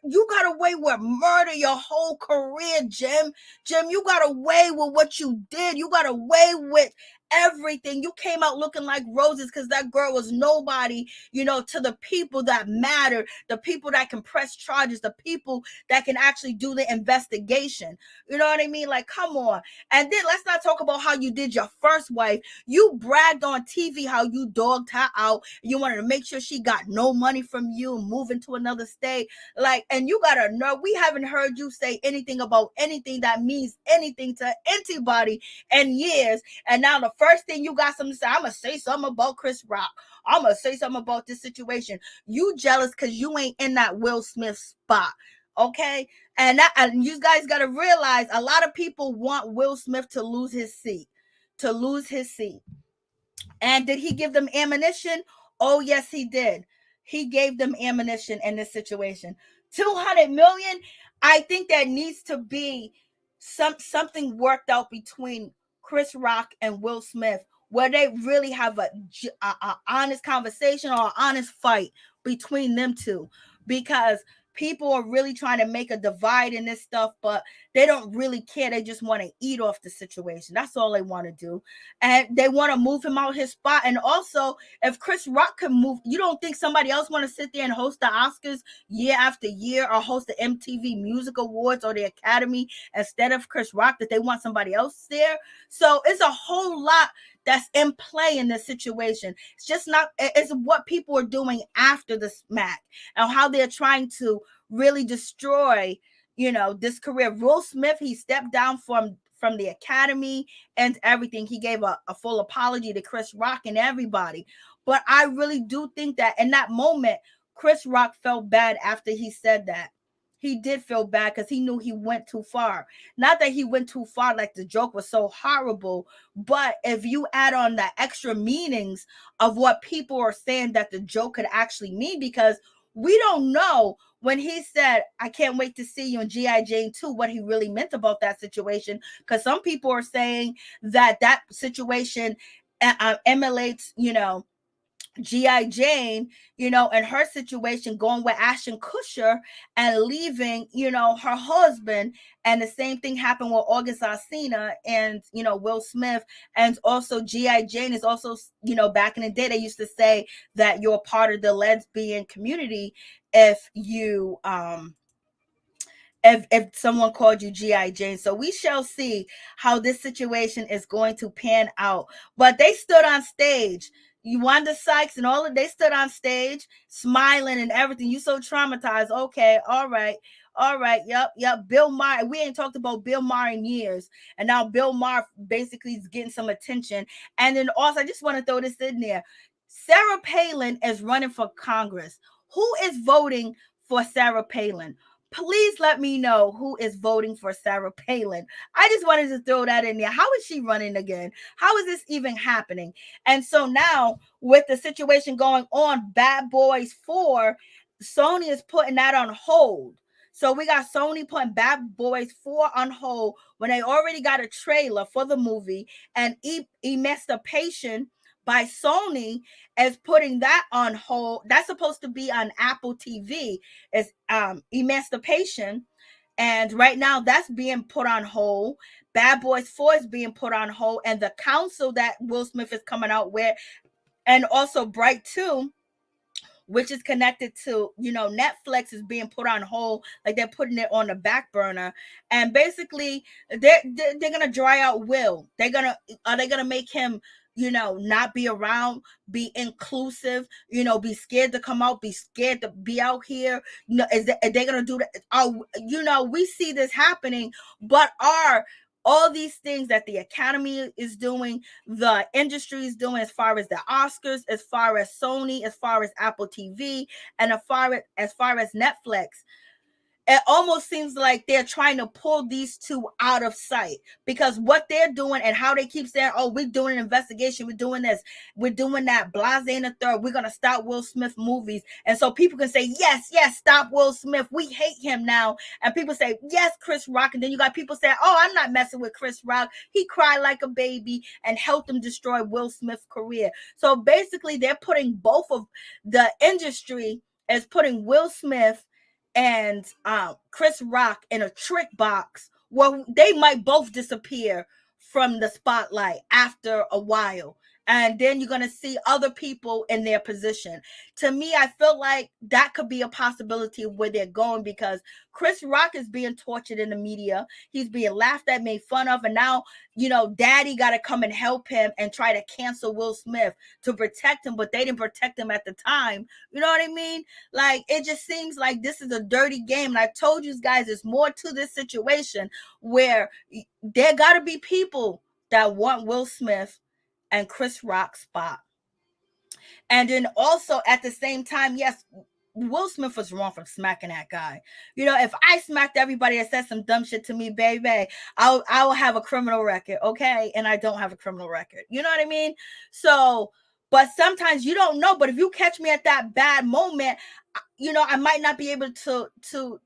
You got away with murder your whole career, Jim. Jim, you got away with what you did. You got away with everything. You came out looking like roses because that girl was nobody, to the people that matter, the people that can press charges, the people that can actually do the investigation. You know what I mean? Like, come on. And then let's not talk about how you did your first wife. You bragged on TV how you dogged her out. You wanted to make sure she got no money from you, moving to another state. Like, and you gotta know, we haven't heard you say anything about anything that means anything to anybody in years. And now the first thing you got something to say, I'm going to say something about Chris Rock. I'm going to say something about this situation. You jealous because you ain't in that Will Smith spot. Okay? And you guys got to realize a lot of people want Will Smith to lose his seat. And did he give them ammunition? Oh, yes, he did. He gave them ammunition in this situation. $200 million. I think that needs to be something worked out between Chris Rock and Will Smith, where they really have a honest conversation or an honest fight between them two, because people are really trying to make a divide in this stuff, but they don't really care. They just want to eat off the situation. That's all they want to do. And they want to move him out his spot. And also, if Chris Rock can move, you don't think somebody else want to sit there and host the Oscars year after year, or host the MTV Music Awards or the Academy instead of Chris Rock, that they want somebody else there? So it's a whole lot that's in play in this situation. It's just not, it's what people are doing after the smack and how they're trying to really destroy, this career. Will Smith, he stepped down from the Academy and everything. He gave a full apology to Chris Rock and everybody. But I really do think that in that moment, Chris Rock felt bad after he said that. He did feel bad because he knew he went too far. Not that he went too far, like the joke was so horrible, but if you add on the extra meanings of what people are saying that the joke could actually mean, because we don't know when he said, "I can't wait to see you in G.I. Jane 2," what he really meant about that situation. Because some people are saying that situation emulates, G.I. Jane, and her situation, going with Ashton Kutcher and leaving, her husband. And the same thing happened with August Alsina and, Will Smith. And also G.I. Jane is also, back in the day, they used to say that you're part of the lesbian community if you, if someone called you G.I. Jane. So we shall see how this situation is going to pan out. But they stood on stage. Wanda Sykes and all of they stood on stage smiling and everything. You so traumatized. Okay, all right. Yep. Bill Maher. We ain't talked about Bill Maher in years. And now Bill Maher basically is getting some attention. And then also, I just want to throw this in there. Sarah Palin is running for Congress. Who is voting for Sarah Palin? Please let me know who is voting for Sarah Palin. I just wanted to throw that in there. How is she running again? How is this even happening? And so now, with the situation going on, Bad Boys 4, Sony is putting that on hold. So we got Sony putting Bad Boys 4 on hold when they already got a trailer for the movie, and Emancipation by Sony is putting that on hold. That's supposed to be on Apple TV. It's Emancipation. And right now that's being put on hold. Bad Boys 4 is being put on hold. And the council that Will Smith is coming out with, and also Bright 2, which is connected to, Netflix, is being put on hold. Like they're putting it on the back burner. And basically they're going to dry out Will. Are they going to make him, not be around, be inclusive, be scared to come out, be scared to be out here? Are they going to do that? We see this happening, but are all these things that the Academy is doing, the industry is doing, as far as the Oscars, as far as Sony, as far as Apple TV, and as far as Netflix, it almost seems like they're trying to pull these two out of sight, because what they're doing and how they keep saying, "Oh, we're doing an investigation, we're doing this, we're doing that, blase and the third, we're going to stop Will Smith movies." And so people can say, yes, stop Will Smith, we hate him now. And people say, yes, Chris Rock. And then you got people saying, "Oh, I'm not messing with Chris Rock, he cried like a baby," and helped him destroy Will Smith's career. So basically they're putting both of the industry is putting Will Smith and Chris Rock in a trick box where they might both disappear from the spotlight after a while. And then you're going to see other people in their position. To me, I feel like that could be a possibility of where they're going, because Chris Rock is being tortured in the media. He's being laughed at, made fun of. And now, Daddy got to come and help him and try to cancel Will Smith to protect him. But they didn't protect him at the time. You know what I mean? Like, it just seems like this is a dirty game. And I told you guys, there's more to this situation where there got to be people that want Will Smith and Chris Rock's spot. And then also at the same time, yes, Will Smith was wrong for smacking that guy. If I smacked everybody that said some dumb shit to me, baby, I will have a criminal record, okay? And I don't have a criminal record. You know what I mean? So, but sometimes you don't know. But if you catch me at that bad moment, I might not be able to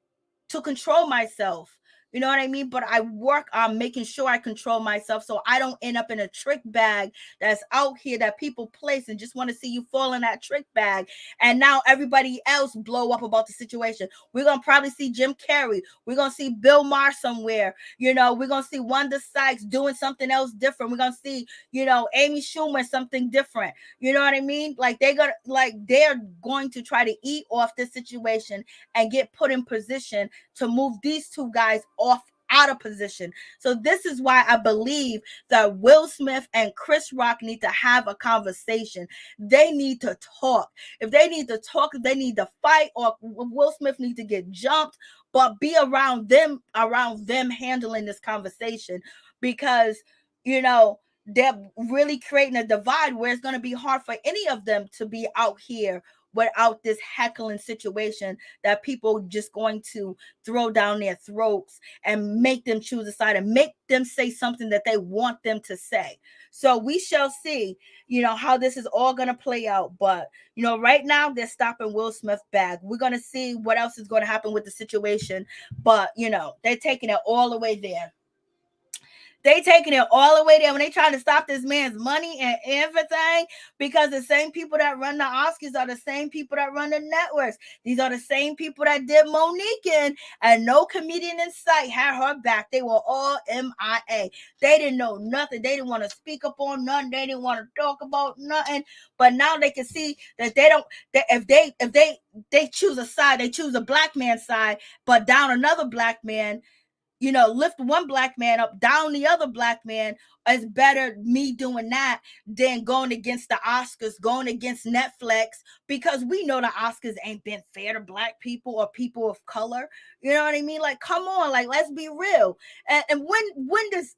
control myself. You know what I mean? But I work on making sure I control myself so I don't end up in a trick bag that's out here that people place and just want to see you fall in that trick bag. And now everybody else blow up about the situation. We're going to probably see Jim Carrey. We're going to see Bill Maher somewhere. You know, we're going to see Wanda Sykes doing something else different. We're going to see, you know, Amy Schumer something different. You know what I mean? Like they're going to try to eat off this situation and get put in position to move these two guys off out of position. So this is why I believe that Will Smith and Chris Rock need to have a conversation. They need to talk. If they need to talk, they need to fight, or Will Smith needs to get jumped, but be around them handling this conversation, because, you know, they're really creating a divide where it's going to be hard for any of them to be out here without this heckling situation that people just going to throw down their throats and make them choose a side and make them say something that they want them to say. So we shall see, you know, how this is all going to play out. But, you know, right now they're stopping Will Smith bag. We're going to see what else is going to happen with the situation. But, you know, they're taking it all the way there. They taking it all the way there when they trying to stop this man's money and everything, because the same people that run the Oscars are the same people that run the networks. These are the same people that did Monique in, and no comedian in sight had her back. They were all MIA. They didn't know nothing. They didn't want to speak up on nothing. They didn't want to talk about nothing. But now they can see that they don't. That if they choose a side, they choose a black man's side, but down another black man. You know, lift one black man up, down the other black man. It's better me doing that than going against the Oscars, going against Netflix, because we know the Oscars ain't been fair to black people or people of color. You know what I mean? Like, come on, like, let's be real. And when does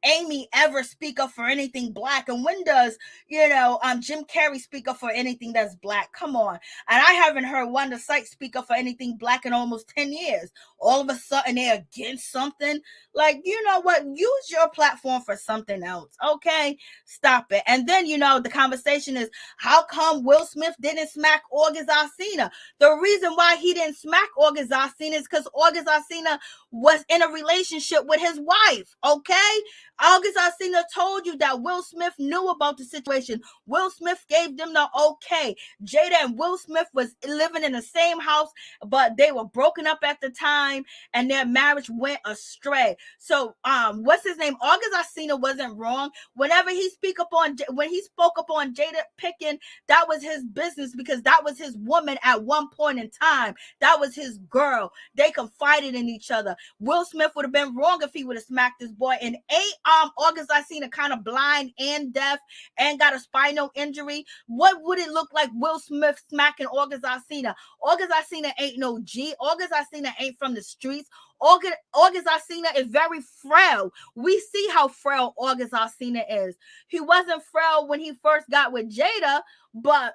Amy ever speak up for anything black? And when does, you know, Jim Carrey speak up for anything that's black? Come on. And I haven't heard Wanda Sykes speak up for anything black in almost 10 years. All of a sudden they're against something. Like, you know what? Use your platform for something else. Okay? Stop it. And then, you know, the conversation is, how come Will Smith didn't smack August Alsina? The reason why he didn't smack August Alsina is because August Alsina was in a relationship with his wife. Okay? August Alsina told you that Will Smith knew about the situation. Will Smith gave them the okay. Jada and Will Smith was living in the same house, but they were broken up at the time, and their marriage went astray. So, what's his name? August Alsina wasn't wrong. Whenever he spoke up on Jada Pinkett, that was his business, because that was his woman at one point in time. That was his girl. They confided in each other. Will Smith would have been wrong if he would have smacked this boy. And August Alsina kind of blind and deaf and got a spinal injury. What would it look like Will Smith smacking August Alsina? August Alsina ain't no G. August Alsina ain't from the streets. August Alsina is very frail. We see how frail August Alsina is. He wasn't frail when he first got with Jada, but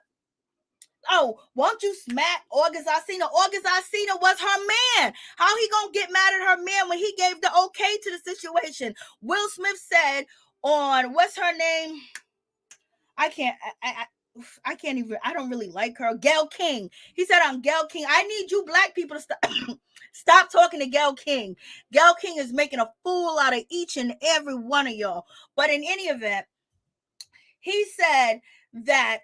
won't you smack August Alsina? August Alsina was her man. How he gonna get mad at her man when he gave the okay to the situation? Will Smith said on, what's her name? I can't even, I don't really like her. Gayle King. He said, I'm Gayle King. I need you black people to stop talking to Gayle King. Gayle King is making a fool out of each and every one of y'all. But in any event, he said that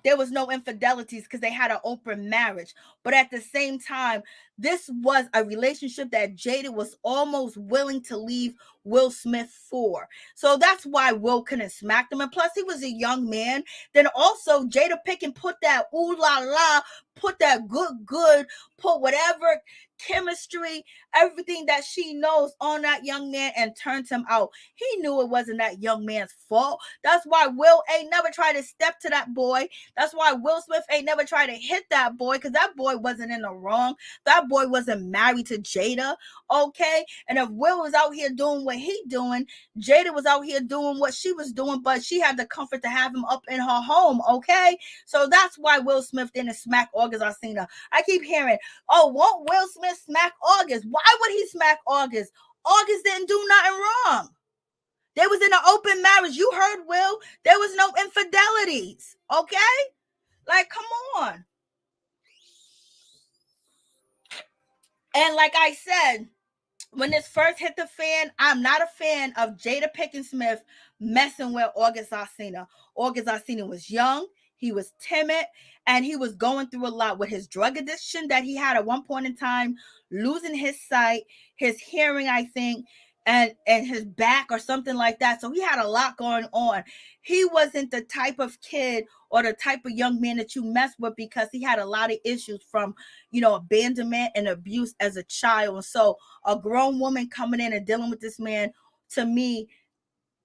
there was no infidelities because they had an open marriage. But at the same time, this was a relationship that Jada was almost willing to leave Will Smith for. So that's why Will couldn't smack him. And plus, he was a young man. Then also, Jada Pinkett put that ooh la la, put that good, put whatever chemistry, everything that she knows on that young man and turned him out. He knew it wasn't that young man's fault. That's why Will ain't never tried to step to that boy. That's why Will Smith ain't never tried to hit that boy, because that boy wasn't in the wrong. That boy wasn't married to Jada, okay? And if Will was out here doing what he doing, Jada was out here doing what she was doing, but she had the comfort to have him up in her home, okay? So that's why Will Smith didn't smack August Alsina. I keep hearing, won't Will Smith smack August? Why would he smack August? August didn't do nothing wrong. They was in an open marriage. You heard, Will. There was no infidelities, okay? Like, come on. And like I said, when this first hit the fan, I'm not a fan of Jada Pinkett Smith messing with August Alsina. August Alsina was young, he was timid, and he was going through a lot with his drug addiction that he had at one point in time, losing his sight, his hearing, I think, and his back or something like that. So he had a lot going on. He wasn't the type of kid or the type of young man that you mess with because he had a lot of issues from, abandonment and abuse as a child. So a grown woman coming in and dealing with this man, to me,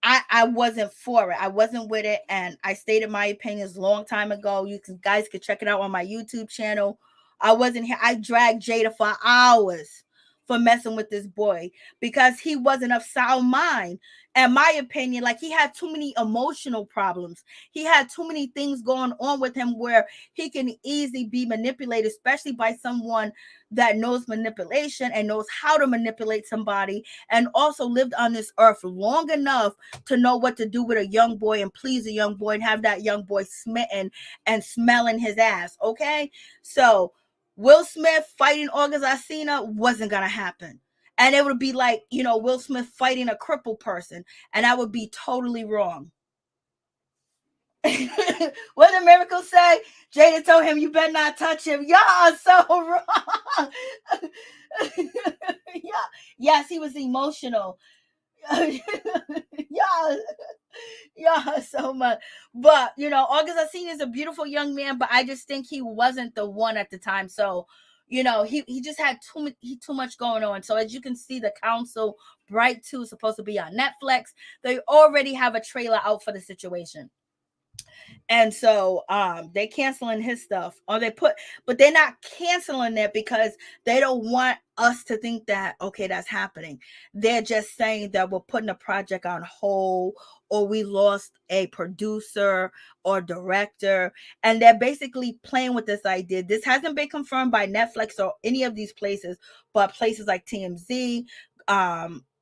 I wasn't for it. I wasn't with it, and I stated my opinions a long time ago. Guys could check it out on my YouTube channel. I wasn't here. I dragged Jada for hours for messing with this boy because he wasn't of sound mind. In my opinion, like, he had too many emotional problems. He had too many things going on with him where he can easily be manipulated, especially by someone that knows manipulation and knows how to manipulate somebody, and also lived on this earth long enough to know what to do with a young boy and please a young boy and have that young boy smitten and smelling his ass. Okay, so Will Smith fighting August Alsina wasn't gonna happen, and it would be like, Will Smith fighting a crippled person, and I would be totally wrong. What did Miracle say? Jada told him, "You better not touch him." Y'all are so wrong. Yeah. Yes, he was emotional. Yeah. Yeah, so much. But August Alsina is a beautiful young man, but I just think he wasn't the one at the time. So, he just had too much going on. So as you can see, the Council Bright 2 is supposed to be on Netflix. They already have a trailer out for the situation. And so they canceling his stuff, or but they're not canceling it because they don't want us to think that, okay, that's happening. They're just saying that we're putting a project on hold, or we lost a producer or director, and they're basically playing with this idea. This hasn't been confirmed by Netflix or any of these places, but places like TMZ,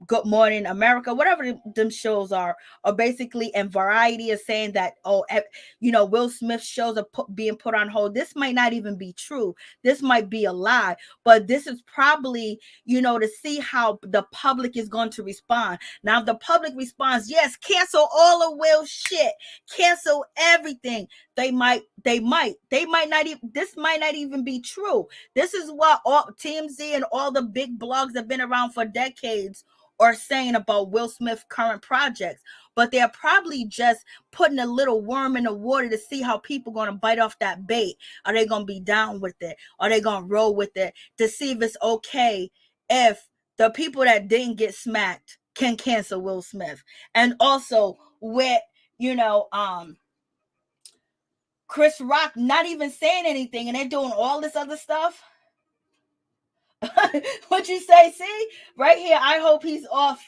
Good Morning America, whatever them shows are basically, and Variety is saying that, Will Smith shows are being put on hold. This might not even be true. This might be a lie, but this is probably, to see how the public is going to respond. Now, if the public responds, yes, cancel all of Will's shit, cancel everything, they might not even, this might not even be true. This is what all TMZ and all the big blogs that have been around for decades are saying about Will Smith's current projects, but they're probably just putting a little worm in the water to see how people are going to bite off that bait. Are they going to be down with it? Are they going to roll with it to see if it's okay if the people that didn't get smacked can cancel Will Smith? And also with, Chris Rock not even saying anything and they're doing all this other stuff. What you say? See right here, I hope he's off.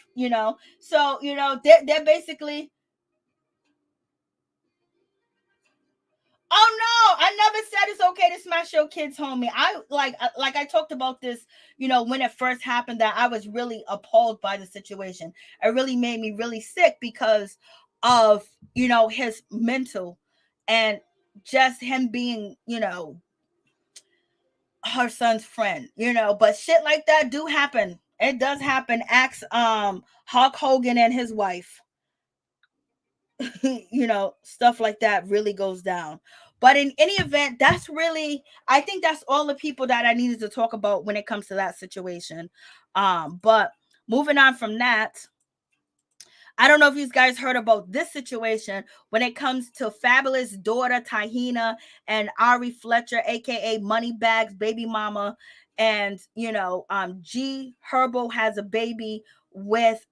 So they're basically, oh no, I never said it's okay to smash your kids, homie. I talked about this, when it first happened, that I was really appalled by the situation. It really made me really sick because of, his mental, and just him being, her son's friend, but shit like that do happen. It does happen. Ask Hulk Hogan and his wife. Stuff like that really goes down. But in any event, I think that's all the people that I needed to talk about when it comes to that situation. But moving on from that, I don't know if you guys heard about this situation when it comes to Fabulous daughter Chyna and Ari Fletcher, aka Moneybags baby mama, and Herbo has a baby with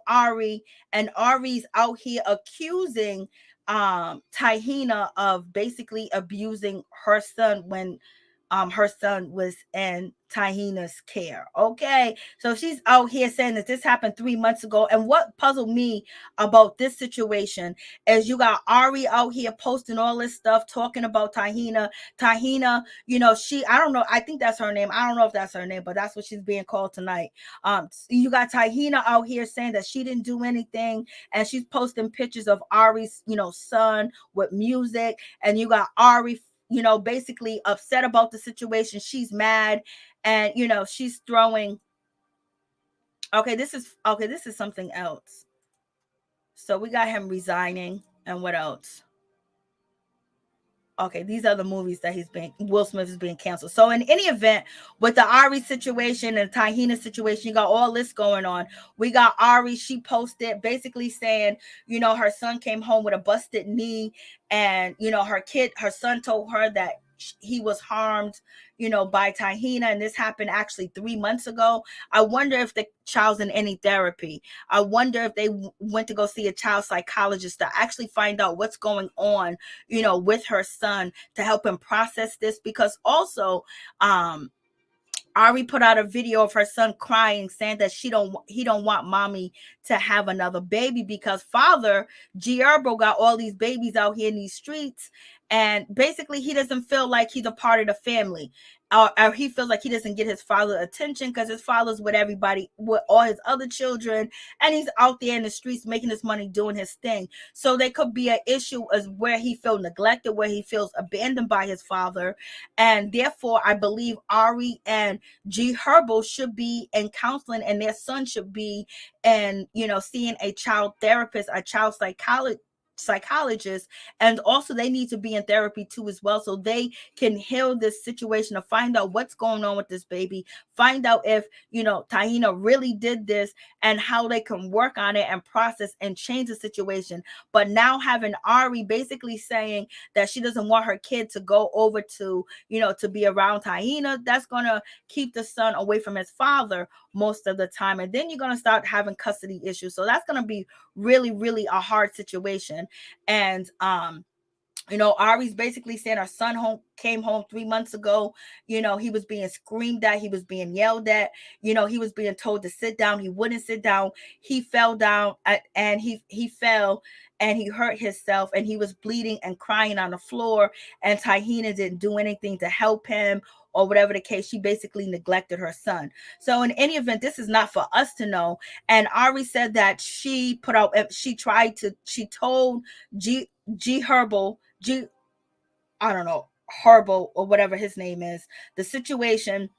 Ari, and Ari's out here accusing Chyna of basically abusing her son when her son was in Chyna's care. Okay, so she's out here saying that this happened 3 months ago. And what puzzled me about this situation is you got Ari out here posting all this stuff talking about Chyna. I don't know, I think that's her name. I don't know if that's her name, but that's what she's being called tonight. You got Chyna out here saying that she didn't do anything, and she's posting pictures of Ari's son with music, and you got Ari basically upset about the situation. She's mad, and she's throwing Okay, this is something else. So we got him resigning, and what else? Okay, these are the movies that Will Smith is being canceled. So in any event, with the Ari situation and Tahina situation, you got all this going on. We got Ari, she posted basically saying, her son came home with a busted knee, and her son told her that he was harmed, by Tahina, and this happened actually 3 months ago. I wonder if the child's in any therapy. I wonder if they went to go see a child psychologist to actually find out what's going on, with her son, to help him process this. Because also, Ari put out a video of her son crying, saying that he don't want mommy to have another baby because father Herbo got all these babies out here in these streets, and basically he doesn't feel like he's a part of the family. Or he feels like he doesn't get his father attention because his father's with everybody, with all his other children, and he's out there in the streets making his money, doing his thing. So there could be an issue as where he feels neglected, where he feels abandoned by his father, and therefore I believe Ari and Herbo should be in counseling, and their son should be in, seeing a child therapist, a child psychologist, and also they need to be in therapy too as well, so they can heal this situation, to find out what's going on with this baby, find out if Tahina really did this, and how they can work on it and process and change the situation. But now having Ari basically saying that she doesn't want her kid to go over to to be around Tahina, that's gonna keep the son away from his father most of the time, and then you're gonna start having custody issues. So that's gonna be really, really a hard situation. And Ari's basically saying her son came home 3 months ago. He was being screamed at, he was being yelled at, he was being told to sit down. He wouldn't sit down. He fell down, and he fell and he hurt himself, and he was bleeding and crying on the floor, and Tahina didn't do anything to help him, or whatever the case. She basically neglected her son. So in any event, this is not for us to know. And Ari said that she told Herbo, I don't know, Herbo or whatever his name is, the situation,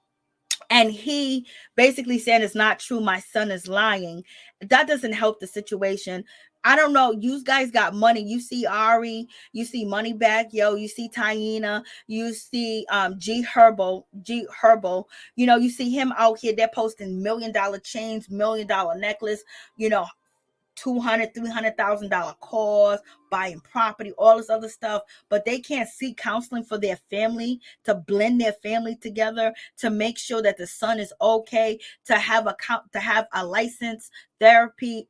and he basically said it's not true, my son is lying. That doesn't help the situation. I don't know. You guys got money. You see Ari, you see Moneyback Yo, you see Tahina, you see Herbo. You see him out here. They're posting $1 million chains, $1 million necklace, $200,000-$300,000 cars, buying property, all this other stuff, but they can't seek counseling for their family, to blend their family together, to make sure that the son is okay, to have a licensed therapist,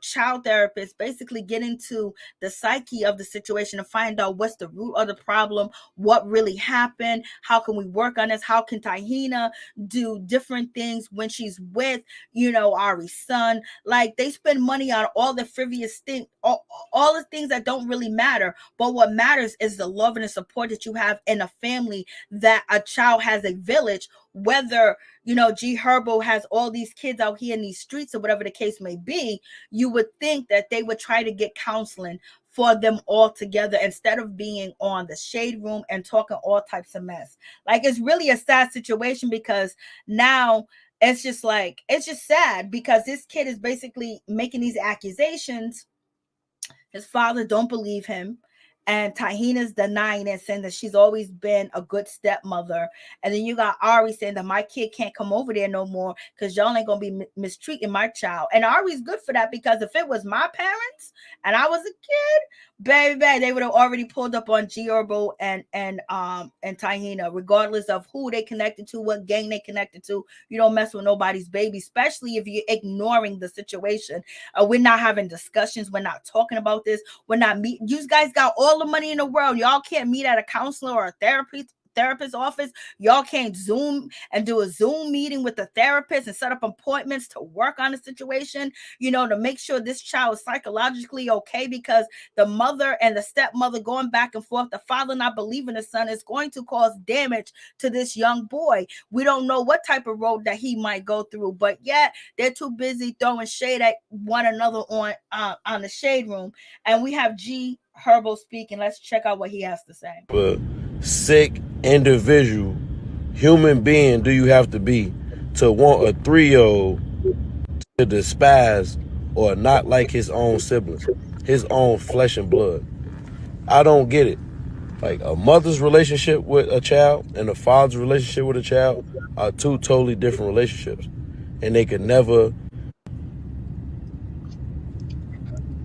child therapist, basically get into the psyche of the situation to find out what's the root of the problem, what really happened, how can we work on this, how can Tahina do different things when she's with, Ari's son. Like, they spend money on all the frivolous things, all the things that don't really matter, but what matters is the love and the support that you have in a family, that a child has a village, whether Herbo has all these kids out here in these streets or whatever the case may be. You would think that they would try to get counseling for them all together, instead of being on the shade room and talking all types of mess. Like, it's really a sad situation, because now it's just sad, because this kid is basically making these accusations. His father don't believe him, and Tahina's denying it, saying that she's always been a good stepmother. And then you got Ari saying that my kid can't come over there no more because y'all ain't gonna be mistreating my child. And Ari's good for that, because if it was my parents and I was a kid, baby, they would have already pulled up on Herbo and Tahina, regardless of who they connected to, what gang they connected to. You don't mess with nobody's baby, especially if you're ignoring the situation. We're not having discussions. We're not talking about this. We're not meeting. You guys got all the money in the world. Y'all can't meet at a counselor or a therapist office. Y'all can't Zoom and do a Zoom meeting with the therapist and set up appointments to work on the situation, to make sure this child is psychologically okay, because the mother and the stepmother going back and forth, the father not believing the son, is going to cause damage to this young boy. We don't know what type of road that he might go through, but yet they're too busy throwing shade at one another on the shade room. And we have Herbo speaking. Let's check out what he has to say. But sick individual, human being do you have to be to want a 3-year-old to despise or not like his own siblings, his own flesh and blood. I don't get it. Like, a mother's relationship with a child and a father's relationship with a child are two totally different relationships. And they could never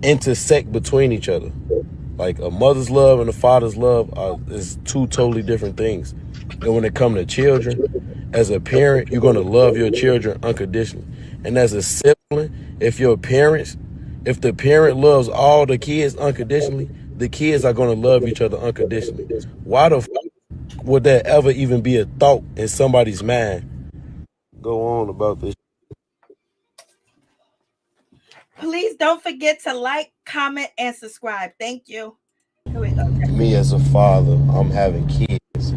intersect between each other. Like, a mother's love and a father's love is two totally different things. And when it comes to children, as a parent, you're going to love your children unconditionally. And as a sibling, if the parent loves all the kids unconditionally, the kids are going to love each other unconditionally. Why the would that ever even be a thought in somebody's mind? Go on about this. Please don't forget to like, comment, and subscribe. Thank you. Here we go. Me as a father, I'm having kids.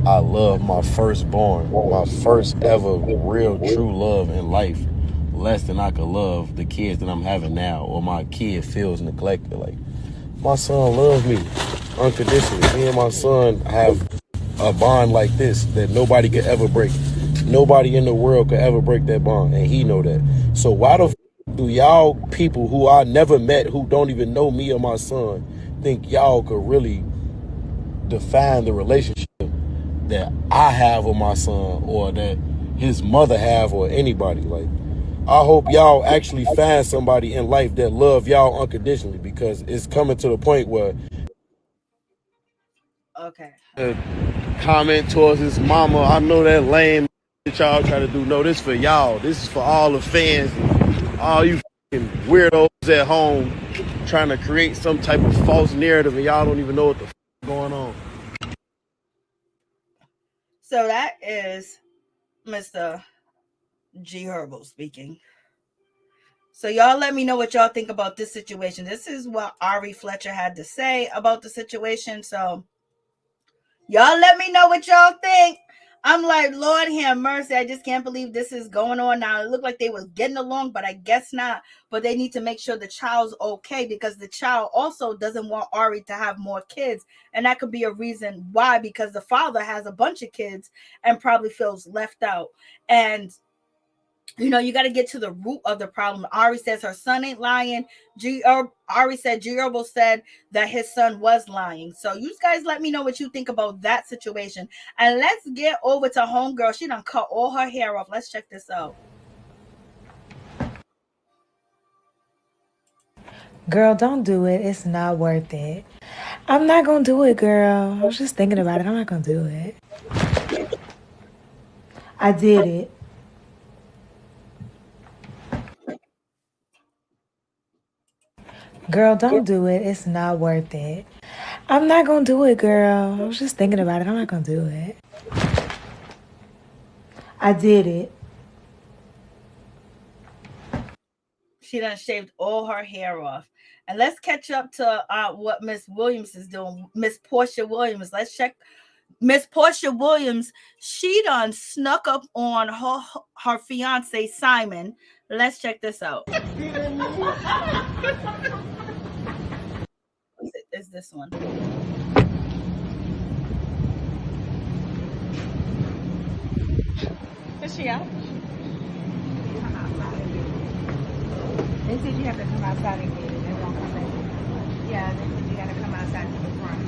I love my firstborn, my first ever real true love in life, less than I could love the kids that I'm having now, or my kid feels neglected. Like, my son loves me unconditionally. Me and my son have a bond like this that nobody could ever break. Nobody in the world could ever break that bond, and he know that. So why the do y'all people who I never met, who don't even know me or my son, think y'all could really define the relationship that I have with my son, or that his mother have, or anybody? Like, I hope y'all actually find somebody in life that love y'all unconditionally, because it's coming to the point where Okay. comment towards his mama. I know that lame that y'all try to do. No, this for y'all. This is for all the fans, all you fucking weirdos at home trying to create some type of false narrative, and y'all don't even know what the fuck is going on. So that is Mr. G Herbo speaking. So y'all let me know what y'all think about this situation. This is what Ari Fletcher had to say about the situation. So y'all let me know what y'all think. I'm like, Lord have mercy. I just can't believe this is going on now. It looked like they was getting along, but I guess not. But they need to make sure the child's okay, because the child also doesn't want Ari to have more kids. And that could be a reason why, because the father has a bunch of kids and probably feels left out. And you know, you got to get to the root of the problem. Ari says her son ain't lying. Ari said G Herbo said that his son was lying. So you guys let me know what you think about that situation. And let's get over to homegirl. She done cut all her hair off. Let's check this out. Girl, don't do it. It's not worth it. I'm not going to do it, girl. I was just thinking about it. I'm not going to do it. I did it. Girl, don't do it. It's not worth it. I'm not going to do it, girl. I was just thinking about it. I'm not going to do it. I did it. She done shaved all her hair off. And let's catch up to what Miss Williams is doing. Miss Portia Williams. Let's check. Miss Portia Williams, she done snuck up on her fiance Simon. Let's check this out. Is this one? Is she out? They said you have to come outside and get it. They won't come in. Yeah, they said you got to come outside to the front.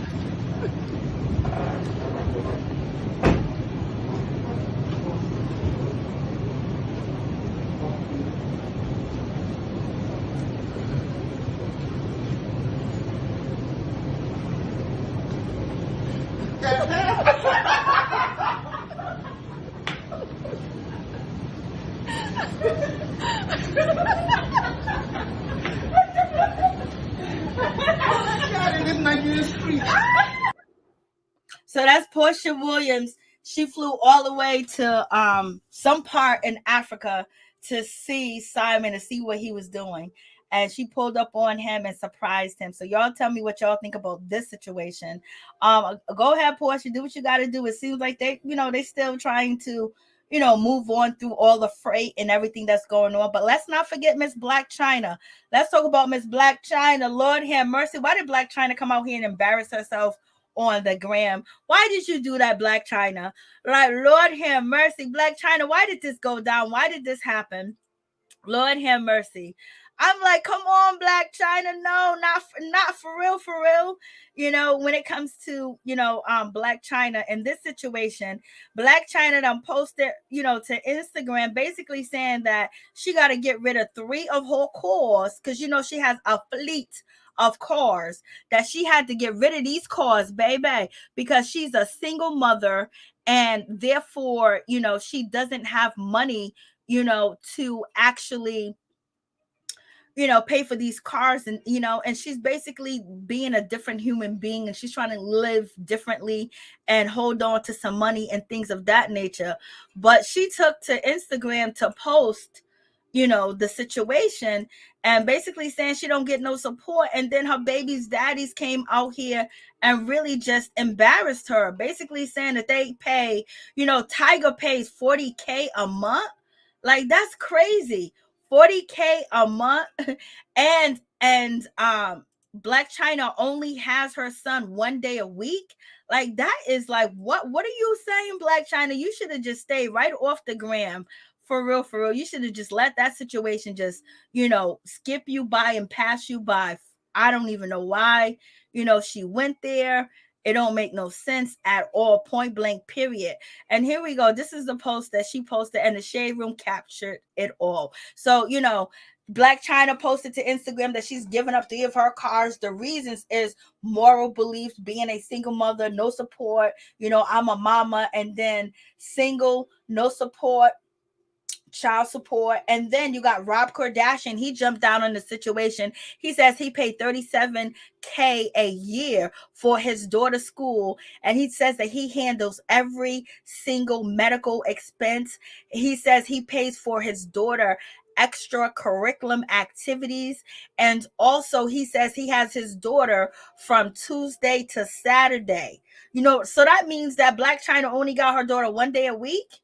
So that's Portia Williams. She flew all the way to some part in Africa to see Simon, to see what he was doing. And she pulled up on him and surprised him. So y'all tell me what y'all think about this situation. Go ahead, Portia, do what you got to do. It seems like they still trying to, move on through all the freight and everything that's going on. But let's not forget Miss Blac Chyna. Let's talk about Miss Blac Chyna. Lord have mercy. Why did Blac Chyna come out here and embarrass herself on the gram. Why did you do that, Blac Chyna? Like, Lord have mercy, Blac Chyna, why did this go down? Why did this happen? Lord have mercy. I'm like, come on, Blac Chyna. No, not for real, for real. You know, when it comes to, Blac Chyna in this situation, Blac Chyna done posted, to Instagram, basically saying that she got to get rid of 3 of her cars because, she has a fleet of cars, that she had to get rid of these cars, baby, because she's a single mother, and therefore, she doesn't have money, to actually, pay for these cars, and, and she's basically being a different human being, and she's trying to live differently and hold on to some money and things of that nature. But she took to Instagram to post, the situation, and basically saying she don't get no support. And then her baby's daddies came out here and really just embarrassed her, basically saying that they pay, Tiger pays $40K a month. Like, that's crazy. $40K a month. and Blac Chyna only has her son 1 day a week. Like, that is like, what are you saying, Blac Chyna? You should have just stayed right off the gram. For real, for real. You should have just let that situation just, skip you by and pass you by. I don't even know why, she went there. It don't make no sense at all, point blank, period. And here we go. This is the post that she posted, and the Shade Room captured it all. So, Blac Chyna posted to Instagram that she's given up 3 of her cars. The reasons is moral beliefs, being a single mother, no support. I'm a mama, and then single, no support, child support. And then you got Rob Kardashian. He jumped down on the situation. He says he paid $37K a year for his daughter's school, and he says that he handles every single medical expense. He says he pays for his daughter extra curriculum activities, and also he says he has his daughter from Tuesday to Saturday. So that means that Blac Chyna only got her daughter 1 day a week.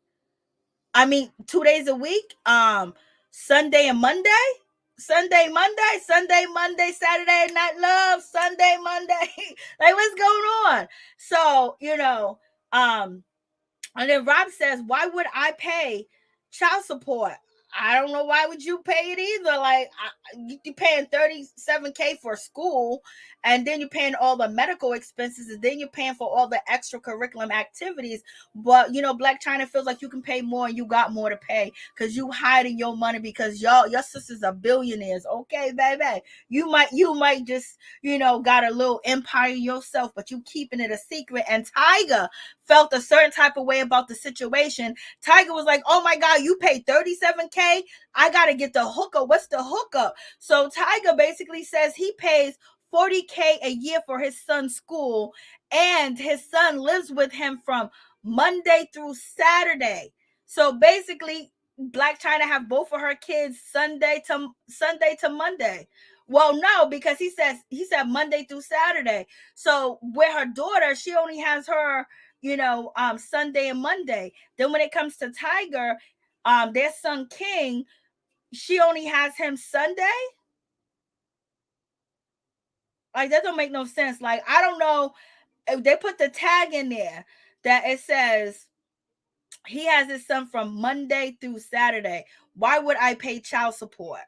2 days a week. Sunday and Monday. Sunday, Monday, Saturday Night Love, Sunday, Monday. Like, what's going on? So, and then Rob says, why would I pay child support? I don't know, why would you pay it either? Like, you're paying $37K for school, and then you're paying all the medical expenses, and then you're paying for all the extra curriculum activities. But, Blac Chyna feels like you can pay more, and you got more to pay because you hiding your money because your sisters are billionaires. Okay, baby. You might just, got a little empire yourself, but you keeping it a secret. And Tiger felt a certain type of way about the situation. Tiger was like, oh my God, you paid $37K? I got to get the hookup. What's the hookup? So Tiger basically says he pays $40K a year for his son's school, and his son lives with him from Monday through Saturday. So basically, Blac Chyna have both of her kids Sunday to Monday. Well, no, because he said Monday through Saturday. So with her daughter, she only has her, Sunday and Monday. Then when it comes to Tiger, their son King, she only has him Sunday. Like, that don't make no sense. Like, I don't know if they put the tag in there that it says he has his son from Monday through Saturday. Why would I pay child support?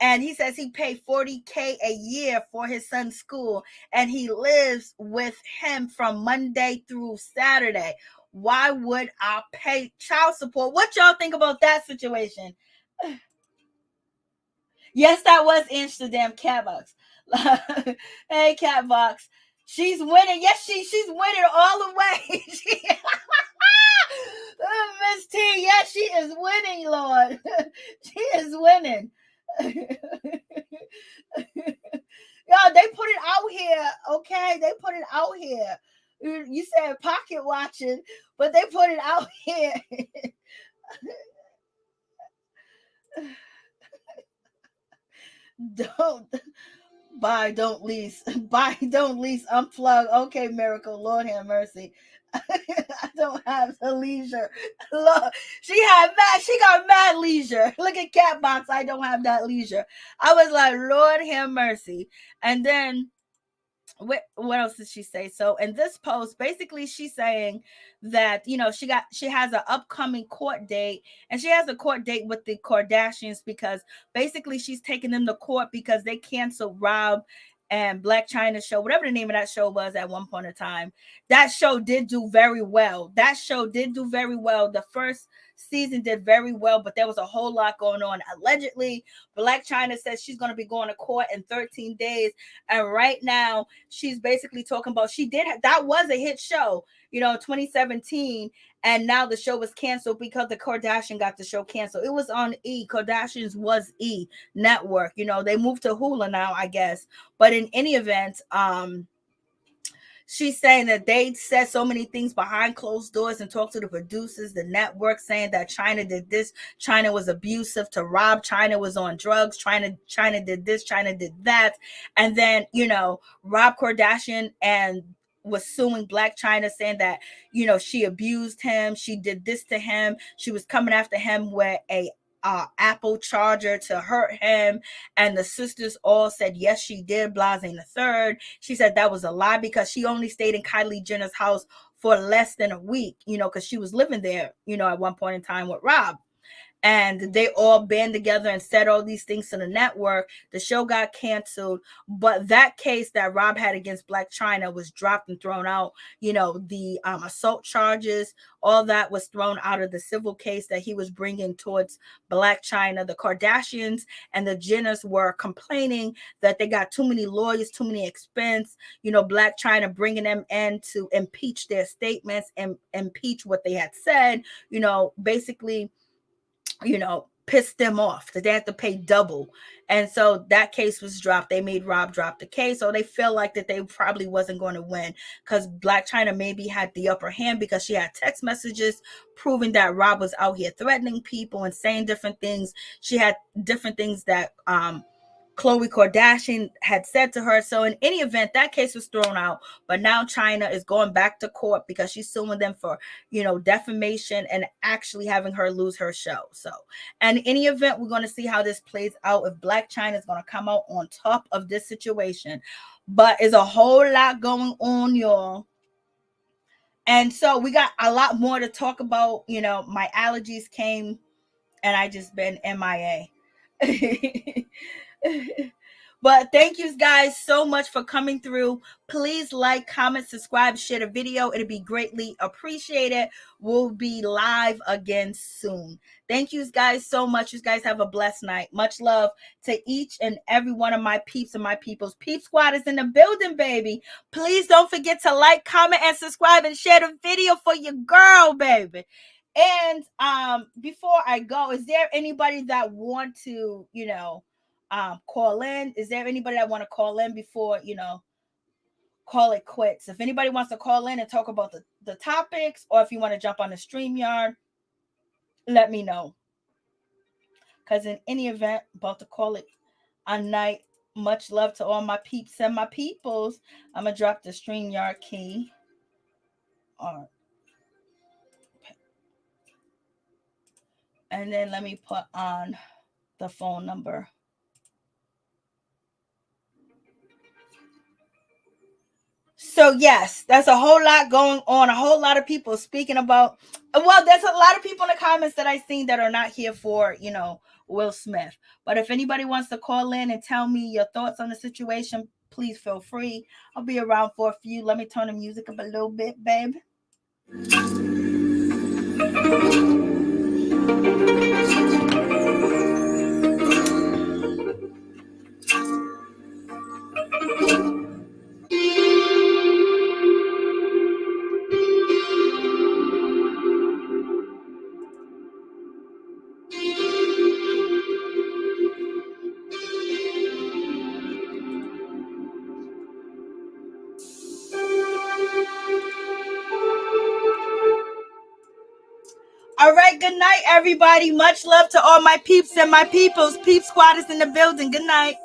And he says he paid $40K a year for his son's school, and he lives with him from Monday through Saturday. Why would I pay child support? What y'all think about that situation? Yes, that was Amsterdam Catbox. Hey, Catbox. She's winning. Yes, she's winning all the way. Miss T, yes, she is winning, Lord. She is winning. Yo, they put it out here, okay? They put it out here. You said pocket watching, but they put it out here. Don't lease, unplug. Okay, Miracle, Lord have mercy. I don't have the leisure. Lord, she got mad leisure. Look at Catbox. I don't have that leisure. I was like, Lord have mercy. And then what else did she say? So in this post, basically she's saying that, you know, she has an upcoming court date, and she has a court date with the Kardashians because basically she's taking them to court because they canceled Rob and Blac Chyna show, whatever the name of that show was at one point in time. That show did do very well. The first season did very well, but there was a whole lot going on. Allegedly, Blac Chyna says she's going to be going to court in 13 days. And right now, she's basically talking about that was a hit show, you know, 2017. And now the show was canceled because the Kardashian got the show canceled. It was on E. Kardashians was E network. You know, they moved to Hulu now, I guess. But in any event, she's saying that they said so many things behind closed doors and talked to the producers, the network, saying that Chyna did this, Chyna was abusive to Rob, Chyna was on drugs, Chyna did this, Chyna did that. And then, you know, Rob Kardashian and was suing Blac Chyna, saying that, you know, she abused him, she did this to him, she was coming after him with a Apple charger to hurt him, and the sisters all said yes she did. Blase the third, she said that was a lie because she only stayed in Kylie Jenner's house for less than a week, you know, because she was living there, you know, at one point in time with Rob. And they all band together and said all these things to the network. The show got canceled, but that case that Rob had against Blac Chyna was dropped and thrown out. You know, the assault charges, all that was thrown out of the civil case that he was bringing towards Blac Chyna. The Kardashians and the Jenners were complaining that they got too many lawyers, too many expense. You know, Blac Chyna bringing them in to impeach their statements and impeach what they had said. You know, basically, you know, pissed them off that they had to pay double. And so that case was dropped. They made Rob drop the case. So they feel like that they probably wasn't going to win because Blac Chyna maybe had the upper hand because she had text messages proving that Rob was out here threatening people and saying different things. She had different things that Khloe Kardashian had said to her. So in any event, that case was thrown out. But now Chyna is going back to court because she's suing them for, you know, defamation and actually having her lose her show. So, and in any event, we're going to see how this plays out, if Blac Chyna is going to come out on top of this situation. But there's a whole lot going on, y'all. And so we got a lot more to talk about. You know, my allergies came and I just been MIA. But thank you guys so much for coming through. Please like, comment, subscribe, share the video. It'll be greatly appreciated. We'll be live again soon. Thank you guys so much. You guys have a blessed night. Much love to each and every one of my peeps and my peoples. Peep Squad is in the building, baby. Please don't forget to like, comment, and subscribe and share the video for your girl, baby. And before I go, is there anybody that want to, you know, call in? Is there anybody that want to call in before, you know, call it quits? If anybody wants to call in and talk about the topics, or if you want to jump on the StreamYard, let me know. Because in any event, about to call it a night. Much love to all my peeps and my peoples. I'm going to drop the StreamYard key. All right. And then let me put on the phone number. So yes, that's a whole lot going on. A whole lot of people speaking about, well, there's a lot of people in the comments that I've seen that are not here for, you know, Will Smith. But if anybody wants to call in and tell me your thoughts on the situation, please feel free. I'll be around for a few. Let me turn the music up a little bit, babe. All right, good night, everybody. Much love to all my peeps and my peoples. Peep Squad is in the building. Good night.